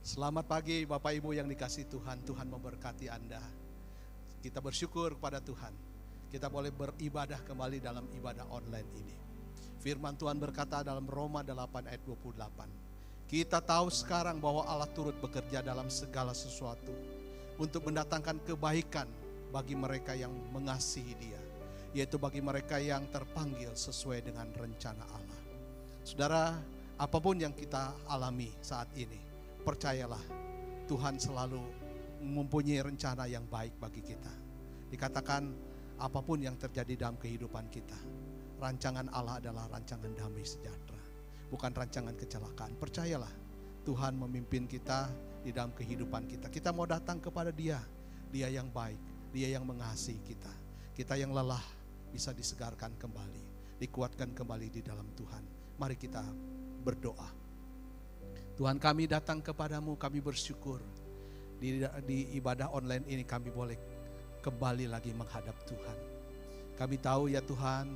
Selamat pagi Bapak Ibu yang dikasihi Tuhan. Tuhan memberkati Anda. Kita bersyukur kepada Tuhan. Kita boleh beribadah kembali dalam ibadah online ini. Firman Tuhan berkata dalam Roma 8 ayat 28. Kita tahu sekarang bahwa Allah turut bekerja dalam segala sesuatu untuk mendatangkan kebaikan bagi mereka yang mengasihi Dia, yaitu bagi mereka yang terpanggil sesuai dengan rencana Allah. Saudara, apapun yang kita alami saat ini, percayalah Tuhan selalu mempunyai rencana yang baik bagi kita. Dikatakan apapun yang terjadi dalam kehidupan kita, rancangan Allah adalah rancangan damai sejahtera, bukan rancangan kecelakaan. Percayalah Tuhan memimpin kita di dalam kehidupan kita. Kita mau datang kepada Dia, Dia yang baik, Dia yang mengasihi kita. Kita yang lelah bisa disegarkan kembali, dikuatkan kembali di dalam Tuhan. Mari kita berdoa. Tuhan, kami datang kepadamu, kami bersyukur di ibadah online ini kami boleh kembali lagi menghadap Tuhan. Kami tahu ya Tuhan,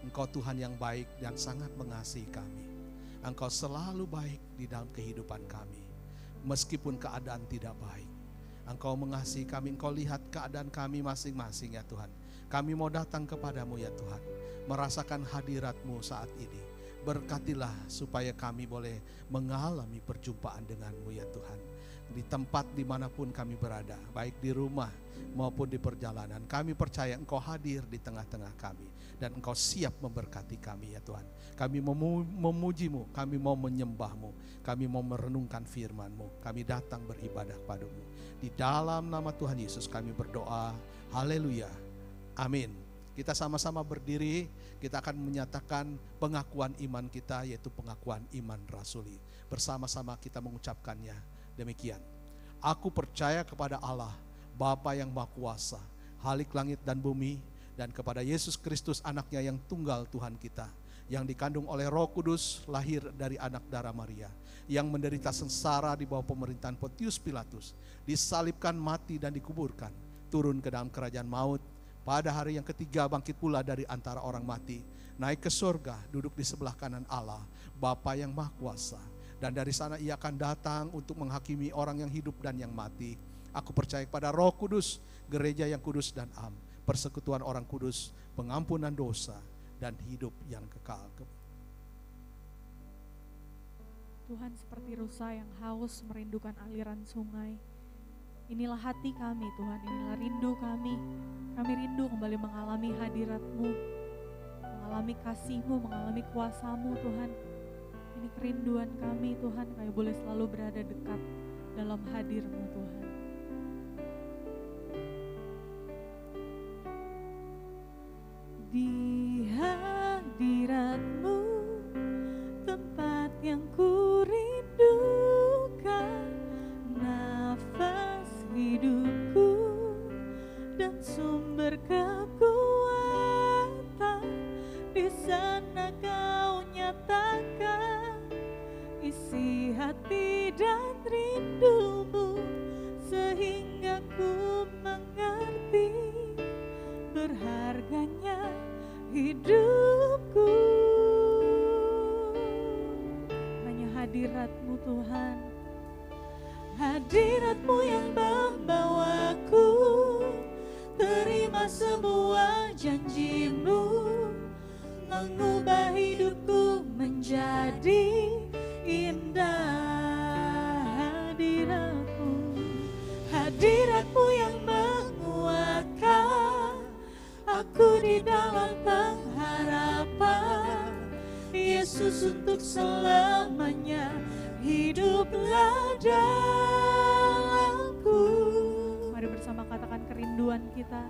Engkau Tuhan yang baik dan sangat mengasihi kami. Engkau selalu baik di dalam kehidupan kami, meskipun keadaan tidak baik. Engkau mengasihi kami, Engkau lihat keadaan kami masing-masing ya Tuhan. Kami mau datang kepadamu ya Tuhan, merasakan hadirat-Mu saat ini. Berkatilah supaya kami boleh mengalami perjumpaan denganmu ya Tuhan. Di tempat dimanapun kami berada, baik di rumah maupun di perjalanan, kami percaya Engkau hadir di tengah-tengah kami. Dan Engkau siap memberkati kami ya Tuhan. Kami memuji-Mu, kami mau menyembah-Mu, kami mau merenungkan firman-Mu. Kami datang beribadah padamu. Di dalam nama Tuhan Yesus kami berdoa, haleluya, amin. Kita sama-sama berdiri, kita akan menyatakan pengakuan iman kita, yaitu pengakuan iman rasuli. Bersama-sama kita mengucapkannya demikian. Aku percaya kepada Allah, Bapa yang Maha Kuasa, Khalik langit dan bumi, dan kepada Yesus Kristus anaknya yang tunggal Tuhan kita, yang dikandung oleh Roh Kudus, lahir dari anak darah Maria, yang menderita sengsara di bawah pemerintahan Pontius Pilatus, disalibkan, mati dan dikuburkan, turun ke dalam kerajaan maut, pada hari yang ketiga bangkit pula dari antara orang mati, naik ke surga, duduk di sebelah kanan Allah, Bapa yang Maha Kuasa. Dan dari sana Ia akan datang untuk menghakimi orang yang hidup dan yang mati. Aku percaya kepada Roh Kudus, gereja yang kudus dan am, persekutuan orang kudus, pengampunan dosa, dan hidup yang kekal. Tuhan, seperti rusa yang haus merindukan aliran sungai, inilah hati kami Tuhan, inilah rindu kami. Kami rindu kembali mengalami hadirat-Mu, mengalami kasih-Mu, mengalami kuasa-Mu Tuhan. Ini kerinduan kami Tuhan, kami boleh selalu berada dekat dalam hadir-Mu Tuhan. Di hadirat-Mu, tempat yang ku rindukan, nafas hidupku dan sumber kekuatan. Di sana Kau nyatakan isi hati dan rindu-Mu, sehingga ku mengerti berharganya hidupku. Hanya hadirat-Mu Tuhan, hadirat-Mu yang membawaku terima semua janji-Mu, mengubah hidupku menjadi indah. Hadirat-Mu, hadirat-Mu yang menguatkan aku di dalam pengharapan. Yesus, untuk selamanya hiduplah dalamku. Mari bersama katakan kerinduan kita.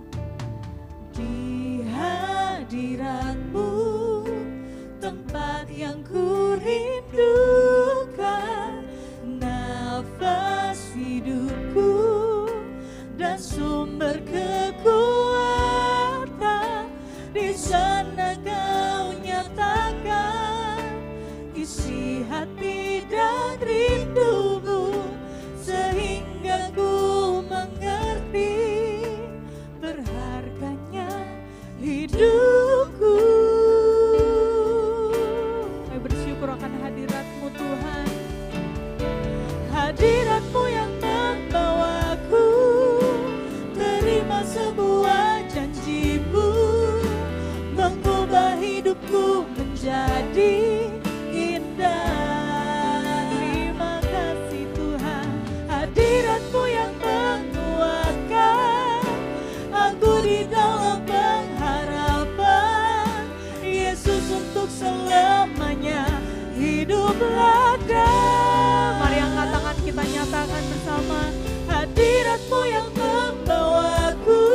Di hadirat-Mu, tempat yang ku rindukan, nafas hidupku dan sumber kekuatan. Di sana Kau nyatakan isi hati dan rindu-Mu, sehingga ku mengerti berharganya hidupku. Kami bersyukur akan hadirat-Mu Tuhan. hadirat-Mu yang membawaku, terima semua janji-Mu, mengubah hidupku menjadi indah. Terima kasih Tuhan, hadirat-Mu yang menguatkan aku di dalam pengharapan. Yesus untuk selamanya hiduplah dan. Mari angkat tangan kita nyatakan bersama, hadirat-Mu yang membawaku,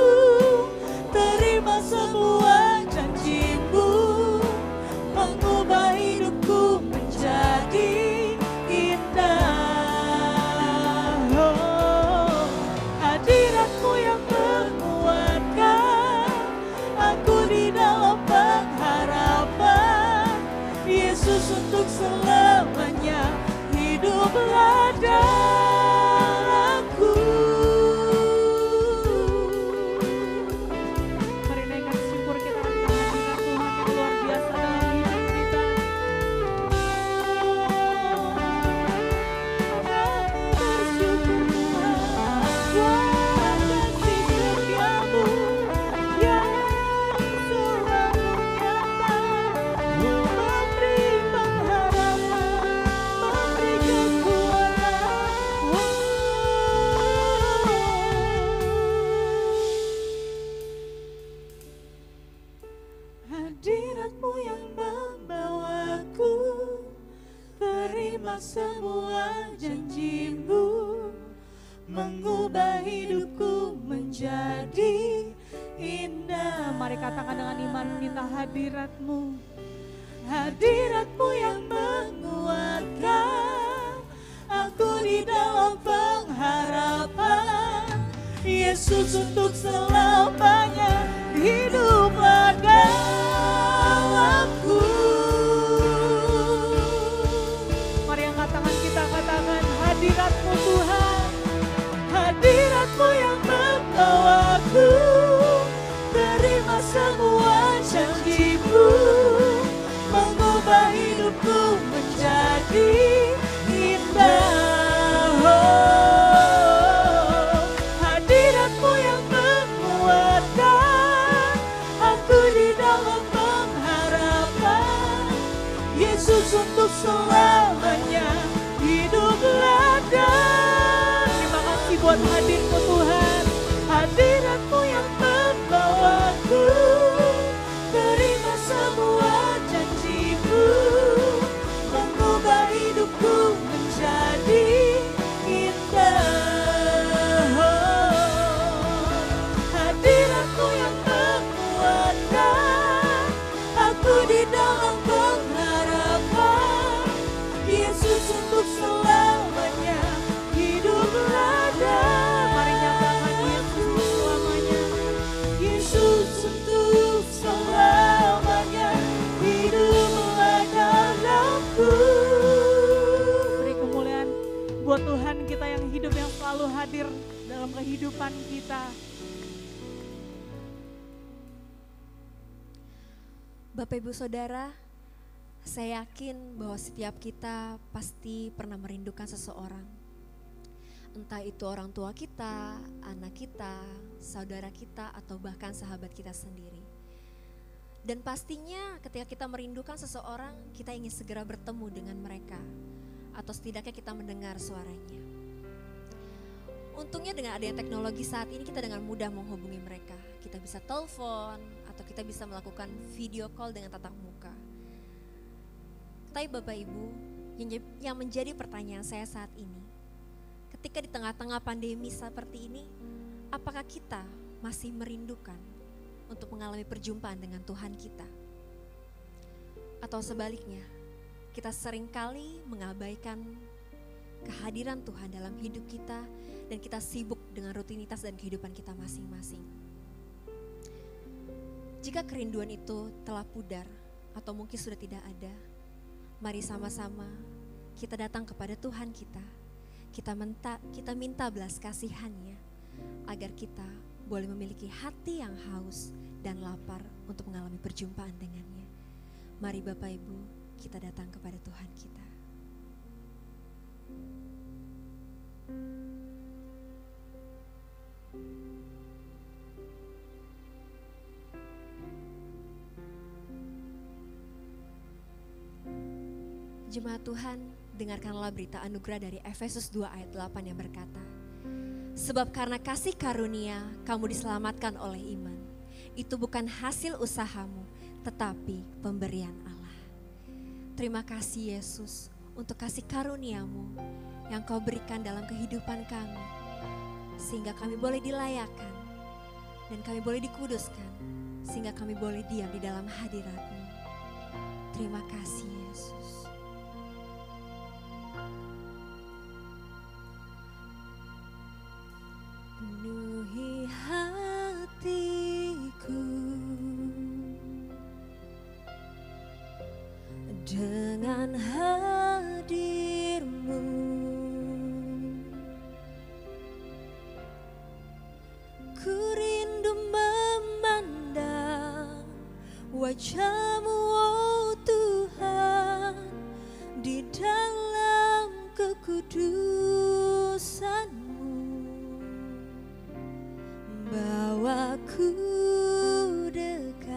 terima semua janji-Mu, mengubah hidupku menjadi indah. Oh, hadirat-Mu yang menguatkan aku di dalam pengharapan. Yesus untuk selamanya hiduplah dalamku. Mari naikkan syukur kita dengan hadirat Tuhan yang luar biasa dalam hidup kita. Bersyukur Tuhan, kasih setia-Mu yang selalu nyata, memberi pengharapan, memberi kekuatan. Hadirat-Mu yang membawaku, terima semua janji-Mu, mengubah hidupku menjadi indah. Mari katakan dengan iman kita, hadirat-Mu, hadirat-Mu yang menguatkan aku di dalam pengharapan. Yesus untuk selamanya hiduplah dalamku. Mari angkat tangan kita katakan, hadirat-Mu Tuhan, hadirat-Mu yang membawaku, terima semua janji-Mu, mengubah hidupku menjadi indah. Oh, hadirat-Mu yang menguatkan aku di dalam pengharapan. Yesus untuk selamanya hiduplah dan. Terima kasih buat hadir-Mu Tuhan, hadirat-Mu yang membawaku, terima semua janji-Mu, mengubah hidupku menjadi indah. Oh, hadirat-Mu yang menguatkan aku di dalam pengharapan. Yesus untuk selamanya hiduplah dan. Mari nyatakan, Yesus selamanya, Yesus untuk selamanya hiduplah dalamku. Beri kemuliaan buat Tuhan kita yang hidup, yang selalu hadir dalam kehidupan kita. Bapak Ibu Saudara, saya yakin bahwa setiap kita pasti pernah merindukan seseorang. Entah itu orang tua kita, anak kita, saudara kita, atau bahkan sahabat kita sendiri. Dan pastinya ketika kita merindukan seseorang, kita ingin segera bertemu dengan mereka, atau setidaknya kita mendengar suaranya. Untungnya dengan adanya teknologi saat ini, kita dengan mudah menghubungi mereka. Kita bisa telepon, atau kita bisa melakukan video call dengan tatap muka. Tapi Bapak Ibu, yang menjadi pertanyaan saya saat ini, ketika di tengah-tengah pandemi seperti ini, apakah kita masih merindukan untuk mengalami perjumpaan dengan Tuhan kita? Atau sebaliknya, kita seringkali mengabaikan kehadiran Tuhan dalam hidup kita dan kita sibuk dengan rutinitas dan kehidupan kita masing-masing. Jika kerinduan itu telah pudar atau mungkin sudah tidak ada, mari sama-sama kita datang kepada Tuhan kita. Kita minta belas kasihan-Nya agar kita boleh memiliki hati yang haus dan lapar untuk mengalami perjumpaan dengannya. Mari Bapak Ibu, kita datang kepada Tuhan kita. Jemaat Tuhan, dengarkanlah berita anugerah dari Efesus 2 ayat 8 yang berkata, sebab karena kasih karunia kamu diselamatkan oleh iman. Itu bukan hasil usahamu, tetapi pemberian Allah. Terima kasih Yesus untuk kasih karuniamu yang kau berikan dalam kehidupan kami, sehingga kami boleh dilayakkan dan kami boleh dikuduskan, sehingga kami boleh diam di dalam hadirat-Mu. Terima kasih Yesus. Penuhi hatiku dengan hadir-Mu, ku rindu memandang wajah-Mu, oh Tuhan, di dalam kekudusan-Mu. Bawaku dekat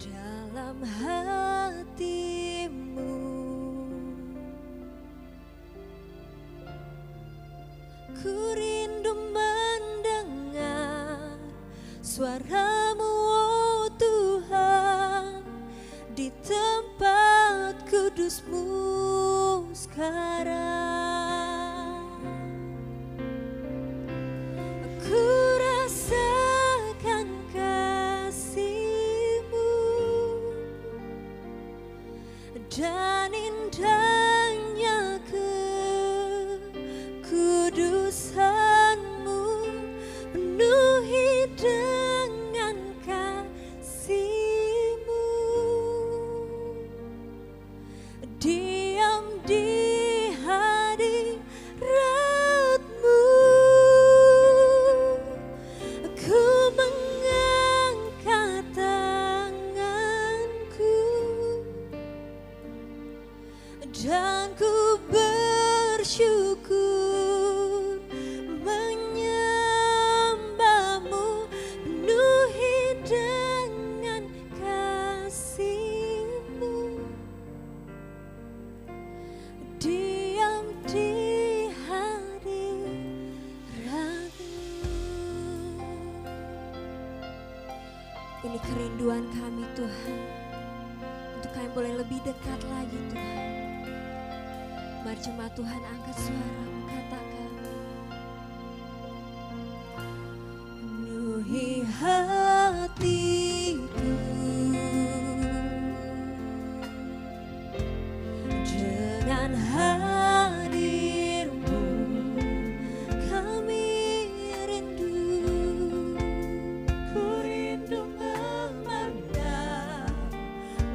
dalam hati-Mu, ku rindu mendengar suara-Mu, oh Tuhan, di tempat kudus-Mu sekarang. Ku rasakan kasih-Mu dan indahnya kekudusan-Mu, penuhi dengan kasih-Mu, diam di hadirat-Mu. Ku mengangkat tanganku dan ku bersyukur menyembah-Mu, penuhi dengan kasih-Mu, diam di hadirat-Mu. Ini kerinduan kami Tuhan, untuk kami boleh lebih dekat lagi Tuhan. Mari jemaat Tuhan angkat suara katakan, penuhi hatiku dengan hadir-Mu, kami rindu, ku rindu memandang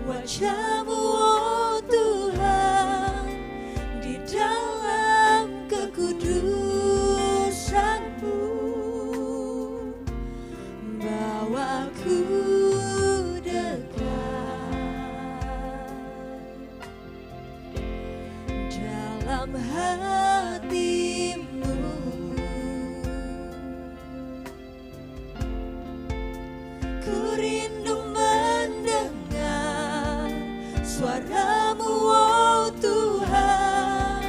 wajah-Mu, oh Tuhan, di dalam kekudusan-Mu. Bawaku dekat dalam hati-Mu, ku rindu mendengar suara-Mu, oh Tuhan,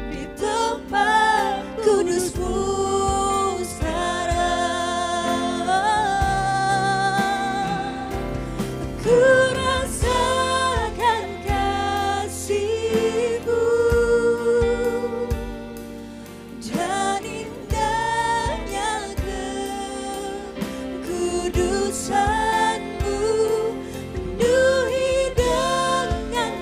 di tempat kudus-Mu sekarang. Ku rasakan kasih-Mu dan indahnya kekudusan-Mu, penuhi dengan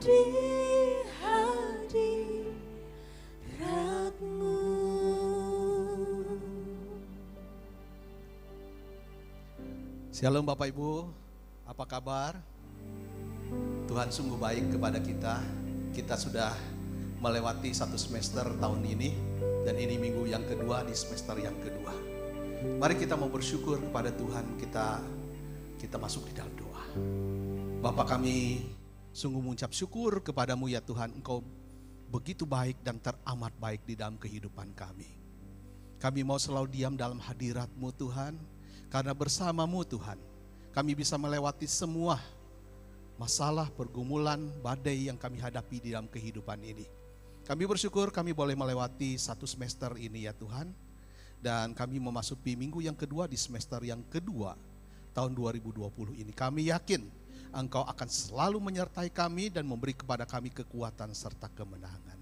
di hadirat-Mu. Shalom Bapak Ibu, apa kabar? Tuhan sungguh baik kepada kita. Kita sudah melewati satu semester tahun ini, dan ini minggu yang kedua di semester yang kedua. Mari kita mau bersyukur kepada Tuhan, kita masuk di dalam doa. Bapa kami sungguh mengucap syukur kepadamu ya Tuhan, Engkau begitu baik dan teramat baik di dalam kehidupan kami. Kami mau selalu diam dalam hadirat-Mu Tuhan, karena bersama-Mu Tuhan, kami bisa melewati semua masalah, pergumulan, badai yang kami hadapi di dalam kehidupan ini. Kami bersyukur kami boleh melewati satu semester ini ya Tuhan. Dan kami memasuki minggu yang kedua di semester yang kedua tahun 2020 ini. Kami yakin Engkau akan selalu menyertai kami dan memberi kepada kami kekuatan serta kemenangan.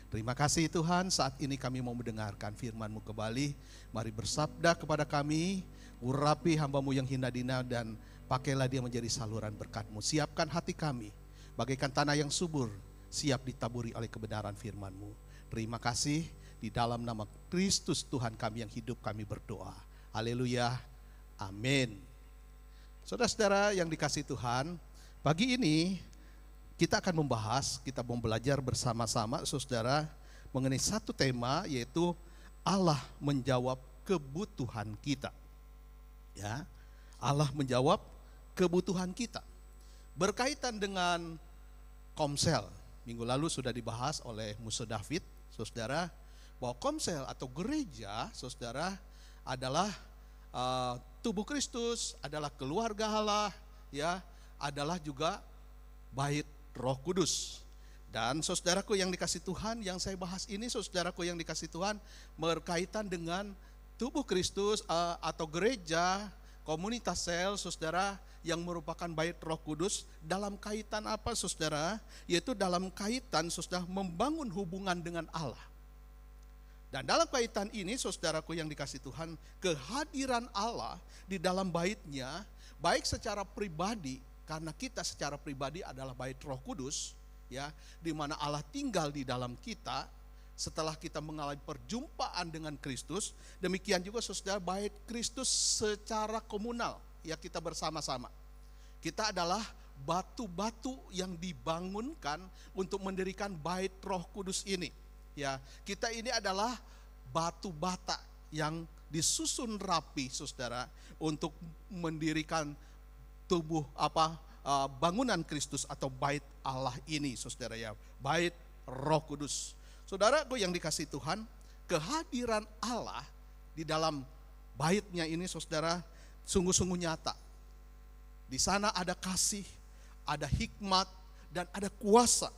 Terima kasih Tuhan, saat ini kami mau mendengarkan firman-Mu kembali. Mari bersabda kepada kami, urapi hamba-Mu yang hina dina dan pakailah dia menjadi saluran berkat-Mu. Siapkan hati kami, bagaikan tanah yang subur, siap ditaburi oleh kebenaran firman-Mu. Terima kasih, di dalam nama Kristus Tuhan kami yang hidup kami berdoa. Haleluya, amin. Saudara-saudara yang dikasihi Tuhan, pagi ini kita akan membahas, kita mau belajar bersama-sama saudara mengenai satu tema, yaitu Allah menjawab kebutuhan kita. Ya, Allah menjawab kebutuhan kita. Berkaitan dengan Komsel, minggu lalu sudah dibahas oleh Musa David, saudara, bahwa Komsel atau gereja, saudara, adalah tubuh Kristus, adalah keluarga Allah, ya, adalah juga bait Roh Kudus. Dan saudaraku yang dikasih Tuhan, yang saya bahas ini saudaraku yang dikasih Tuhan berkaitan dengan tubuh Kristus atau gereja, komunitas sel, saudara, yang merupakan bait Roh Kudus dalam kaitan apa saudara? Yaitu dalam kaitan saudara membangun hubungan dengan Allah. Dan dalam kaitan ini saudaraku yang dikasih Tuhan, kehadiran Allah di dalam baitnya, baik secara pribadi, karena kita secara pribadi adalah bait Roh Kudus, ya, di mana Allah tinggal di dalam kita setelah kita mengalami perjumpaan dengan Kristus. Demikian juga saudara, bait Kristus secara komunal, ya, kita bersama-sama. Kita adalah batu-batu yang dibangunkan untuk mendirikan bait Roh Kudus ini. Ya, kita ini adalah batu bata yang disusun rapi saudara untuk mendirikan tubuh bangunan Kristus atau bait Allah ini saudara, ya, bait Roh Kudus. Saudaraku yang dikasih Tuhan, kehadiran Allah di dalam baitnya ini saudara sungguh-sungguh nyata. Di sana ada kasih, ada hikmat, dan ada kuasa.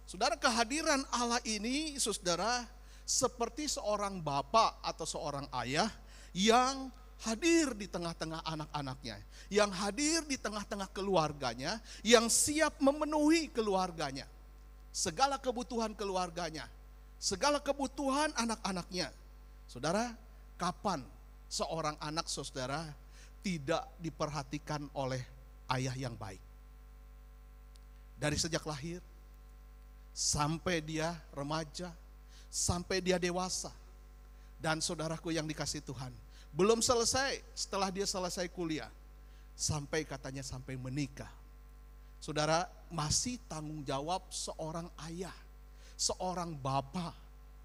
Saudara, kehadiran Allah ini saudara seperti seorang bapa atau seorang ayah yang hadir di tengah-tengah anak-anaknya, yang hadir di tengah-tengah keluarganya, yang siap memenuhi keluarganya, segala kebutuhan keluarganya, segala kebutuhan anak-anaknya. Saudara, kapan seorang anak saudara tidak diperhatikan oleh ayah yang baik? Dari sejak lahir, sampai dia remaja, sampai dia dewasa. Dan saudaraku yang dikasih Tuhan, belum selesai setelah dia selesai kuliah, sampai katanya sampai menikah. Saudara, masih tanggung jawab seorang ayah, seorang bapa,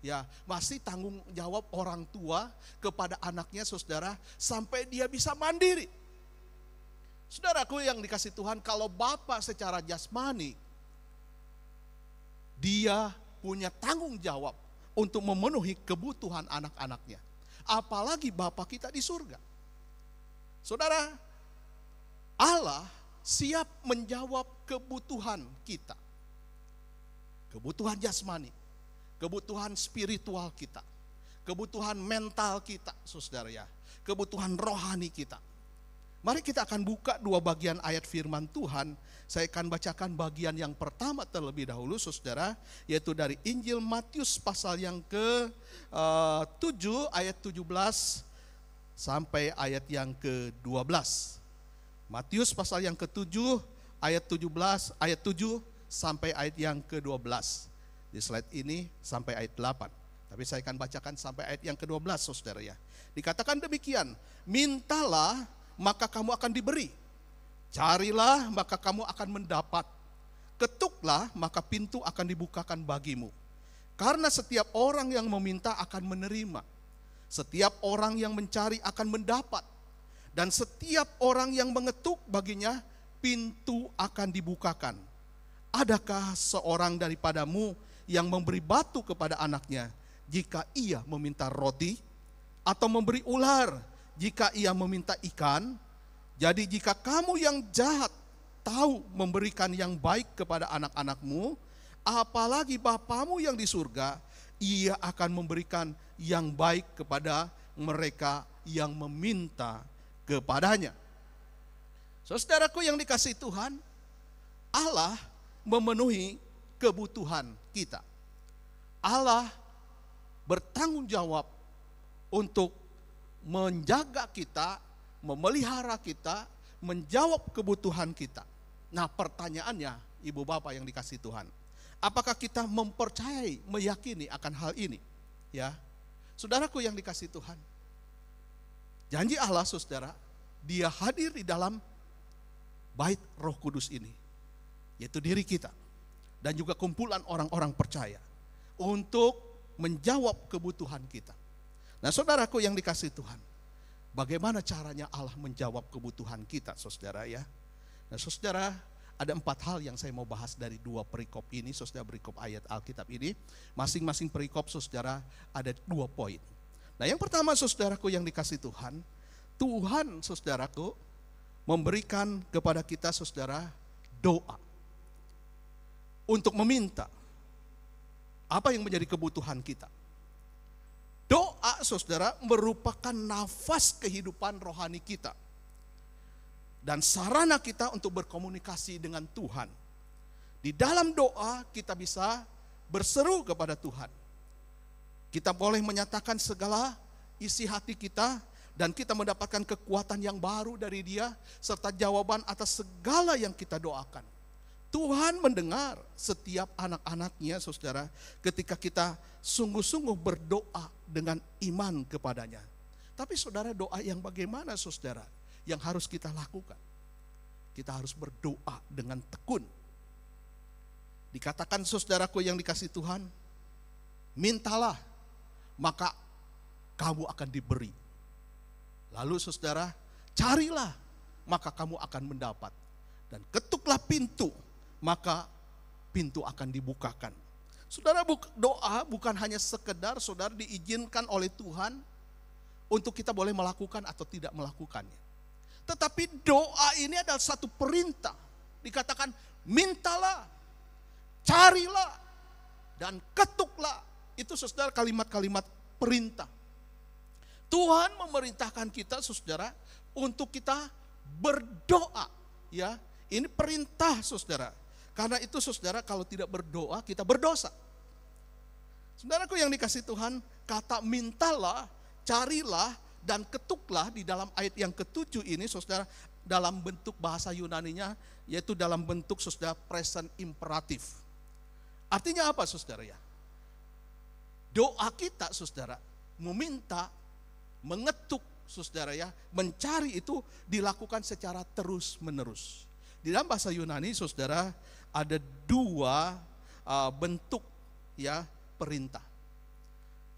ya, masih tanggung jawab orang tua kepada anaknya saudara, sampai dia bisa mandiri. Saudaraku yang dikasih Tuhan, kalau bapa secara jasmani, dia punya tanggung jawab untuk memenuhi kebutuhan anak-anaknya. Apalagi Bapa kita di surga. Saudara, Allah siap menjawab kebutuhan kita. Kebutuhan jasmani, kebutuhan spiritual kita, kebutuhan mental kita, saudara, ya, kebutuhan rohani kita. Mari kita akan buka dua bagian ayat firman Tuhan. Saya akan bacakan bagian yang pertama terlebih dahulu saudara, yaitu dari Injil Matius pasal yang ke-7 ayat 17 sampai ayat yang ke-12. Matius pasal yang ke-7 ayat 17, ayat 7 sampai ayat yang ke-12. Di slide ini sampai ayat 8. Tapi saya akan bacakan sampai ayat yang ke-12, saudara ya. Dikatakan demikian, mintalah maka kamu akan diberi. Carilah maka kamu akan mendapat. Ketuklah maka pintu akan dibukakan bagimu. Karena setiap orang yang meminta akan menerima. Setiap orang yang mencari akan mendapat. Dan setiap orang yang mengetuk baginya, pintu akan dibukakan. Adakah seorang daripadamu yang memberi batu kepada anaknya jika ia meminta roti, atau memberi ular jika ia meminta ikan? Jadi jika kamu yang jahat tahu memberikan yang baik kepada anak-anakmu, apalagi Bapamu yang di surga, ia akan memberikan yang baik kepada mereka yang meminta kepadanya. Saudaraku yang dikasihi Tuhan, Allah memenuhi kebutuhan kita. Allah bertanggung jawab untuk menjaga kita, memelihara kita, menjawab kebutuhan kita. Nah, pertanyaannya, ibu bapak yang dikasihi Tuhan, apakah kita mempercayai, meyakini akan hal ini? Ya, saudaraku yang dikasihi Tuhan, janji Allah, saudara, Dia hadir di dalam bait Roh Kudus ini, yaitu diri kita dan juga kumpulan orang-orang percaya untuk menjawab kebutuhan kita. Nah, saudaraku yang dikasihi Tuhan, bagaimana caranya Allah menjawab kebutuhan kita, saudara ya? Nah, saudara, ada 4 hal yang saya mau bahas dari 2 perikop ini, saudara, perikop ayat Alkitab ini. Masing-masing perikop, saudara, ada 2 poin. Nah, yang pertama, saudaraku yang dikasihi Tuhan, Tuhan, saudaraku, memberikan kepada kita, saudara, doa untuk meminta apa yang menjadi kebutuhan kita. Doa, saudara, merupakan nafas kehidupan rohani kita dan sarana kita untuk berkomunikasi dengan Tuhan. Di dalam doa kita bisa berseru kepada Tuhan. Kita boleh menyatakan segala isi hati kita dan kita mendapatkan kekuatan yang baru dari Dia serta jawaban atas segala yang kita doakan. Tuhan mendengar setiap anak-anaknya, saudara, ketika kita sungguh-sungguh berdoa dengan iman kepadanya. Tapi saudara, doa yang bagaimana, saudara, yang harus kita lakukan? Kita harus berdoa dengan tekun. Dikatakan, saudaraku yang dikasihi Tuhan, mintalah maka kamu akan diberi. Lalu saudara, carilah maka kamu akan mendapat. Dan ketuklah pintu, maka pintu akan dibukakan. Saudara, doa bukan hanya sekedar saudara diizinkan oleh Tuhan untuk kita boleh melakukan atau tidak melakukannya. Tetapi doa ini adalah satu perintah. Dikatakan mintalah, carilah, dan ketuklah. Itu saudara kalimat-kalimat perintah. Tuhan memerintahkan kita, saudara, untuk kita berdoa. Ya, ini perintah, saudara. Karena itu, saudara, kalau tidak berdoa kita berdosa. Saudaraku yang dikasihi Tuhan, kata mintalah, carilah, dan ketuklah di dalam ayat yang ke-7 ini, saudara, dalam bentuk bahasa Yunaninya, yaitu dalam bentuk, saudara, present imperatif. Artinya apa, saudara ya? Doa kita, saudara, meminta, mengetuk, saudara ya, mencari itu dilakukan secara terus menerus. Di dalam bahasa Yunani, saudara, ada 2 bentuk ya perintah.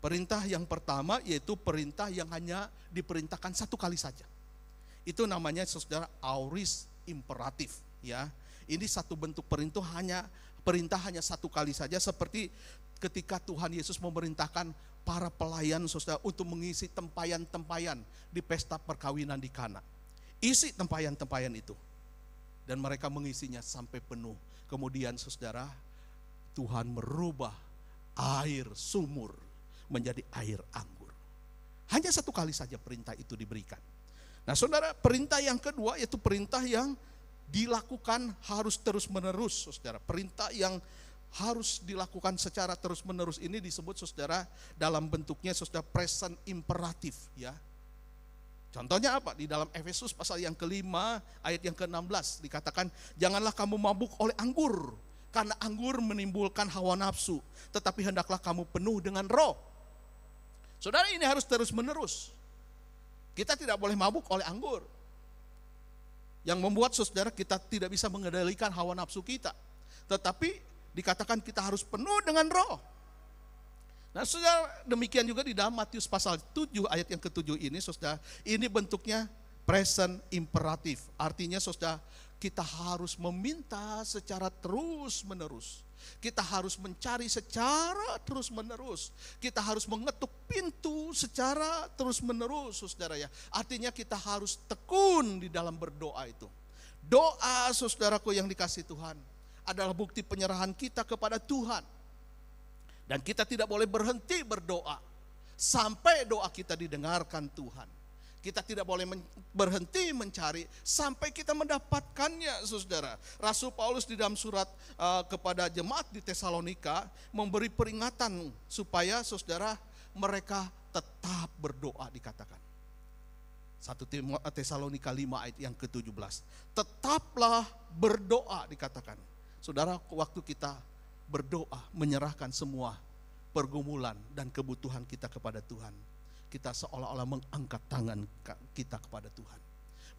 Perintah yang pertama yaitu perintah yang hanya diperintahkan 1 kali saja. Itu namanya, saudara, aorist imperatif ya. Ini satu bentuk perintah hanya 1 kali saja, seperti ketika Tuhan Yesus memerintahkan para pelayan, saudara, untuk mengisi tempayan-tempayan di pesta perkawinan di Kana. Isi tempayan-tempayan itu. Dan mereka mengisinya sampai penuh. Kemudian, saudara, Tuhan merubah air sumur menjadi air anggur. Hanya 1 kali saja perintah itu diberikan. Nah, saudara, perintah yang kedua yaitu perintah yang dilakukan harus terus menerus, saudara. Perintah yang harus dilakukan secara terus menerus ini disebut, saudara, dalam bentuknya, saudara, present imperatif ya. Contohnya apa? Di dalam Efesus pasal yang ke-5 ayat yang ke-16 dikatakan, janganlah kamu mabuk oleh anggur, karena anggur menimbulkan hawa nafsu, tetapi hendaklah kamu penuh dengan roh. Saudara, ini harus terus menerus. Kita tidak boleh mabuk oleh anggur, yang membuat saudara kita tidak bisa mengendalikan hawa nafsu kita. Tetapi dikatakan kita harus penuh dengan roh. Nah saudara, demikian juga di dalam Matius pasal 7 ayat yang ke-7 ini saudara, ini bentuknya present imperatif. Artinya saudara, kita harus meminta secara terus menerus. Kita harus mencari secara terus menerus. Kita harus mengetuk pintu secara terus menerus, saudara ya. Artinya kita harus tekun di dalam berdoa itu. Doa, saudaraku yang dikasihi Tuhan, adalah bukti penyerahan kita kepada Tuhan. Dan kita tidak boleh berhenti berdoa sampai doa kita didengarkan Tuhan. Kita tidak boleh berhenti mencari sampai kita mendapatkannya, saudara. Rasul Paulus di dalam surat kepada jemaat di Tesalonika memberi peringatan supaya saudara mereka tetap berdoa, dikatakan. 1 Tesalonika 5 ayat yang ke-17. Tetaplah berdoa, dikatakan. Saudara, waktu kita berdoa menyerahkan semua pergumulan dan kebutuhan kita kepada Tuhan, kita seolah-olah mengangkat tangan kita kepada Tuhan.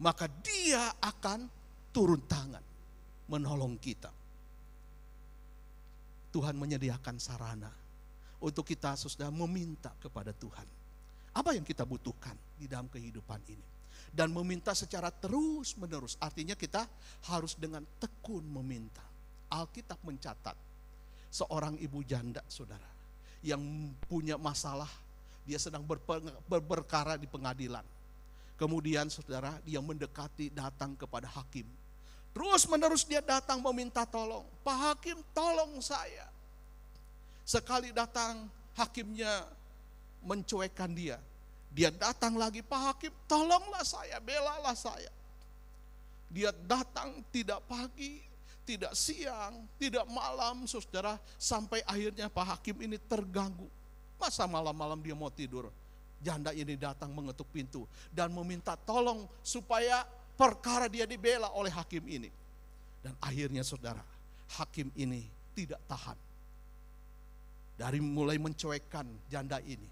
Maka Dia akan turun tangan menolong kita. Tuhan menyediakan sarana untuk kita saudara meminta kepada Tuhan. Apa yang kita butuhkan di dalam kehidupan ini. Dan meminta secara terus menerus. Artinya kita harus dengan tekun meminta. Alkitab mencatat seorang ibu janda saudara yang punya masalah. Dia sedang berperkara di pengadilan. Kemudian saudara, dia mendekati, datang kepada hakim. Terus menerus dia datang meminta tolong. Pak Hakim, tolong saya. Sekali datang, hakimnya mencuekkan dia. Dia datang lagi, Pak Hakim, tolonglah saya, belalah saya. Dia datang tidak pagi, tidak siang, tidak malam, saudara. Sampai akhirnya Pak Hakim ini terganggu. Masa malam-malam dia mau tidur? Janda ini datang mengetuk pintu dan meminta tolong supaya perkara dia dibela oleh hakim ini. Dan akhirnya saudara, hakim ini tidak tahan. Dari mulai mencuekkan janda ini,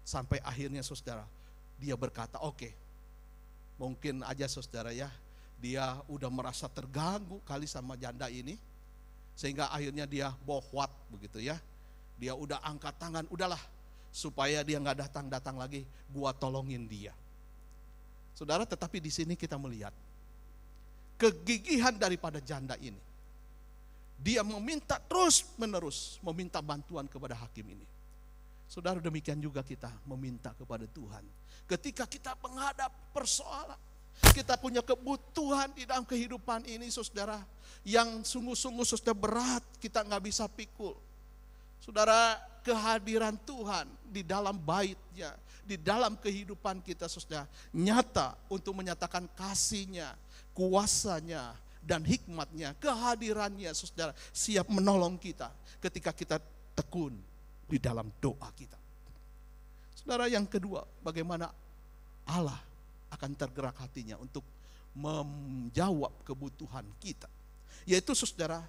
sampai akhirnya saudara, dia berkata, oke, mungkin aja saudara ya, dia udah merasa terganggu kali sama janda ini, sehingga akhirnya dia bohwat begitu ya. Dia udah angkat tangan, udahlah supaya dia nggak datang lagi, gua tolongin dia. Saudara, tetapi di sini kita melihat kegigihan daripada janda ini. Dia meminta terus menerus, meminta bantuan kepada hakim ini. Saudara, demikian juga kita meminta kepada Tuhan. Ketika kita menghadap persoalan, kita punya kebutuhan di dalam kehidupan ini, saudara, yang sungguh-sungguh saudara berat, kita nggak bisa pikul. Saudara, kehadiran Tuhan di dalam bait-Nya, di dalam kehidupan kita saudara, nyata untuk menyatakan kasih-Nya, kuasa-Nya, dan hikmat-Nya, kehadiran-Nya saudara, siap menolong kita ketika kita tekun di dalam doa kita. Saudara, yang kedua, bagaimana Allah akan tergerak hatinya untuk menjawab kebutuhan kita. Yaitu saudara,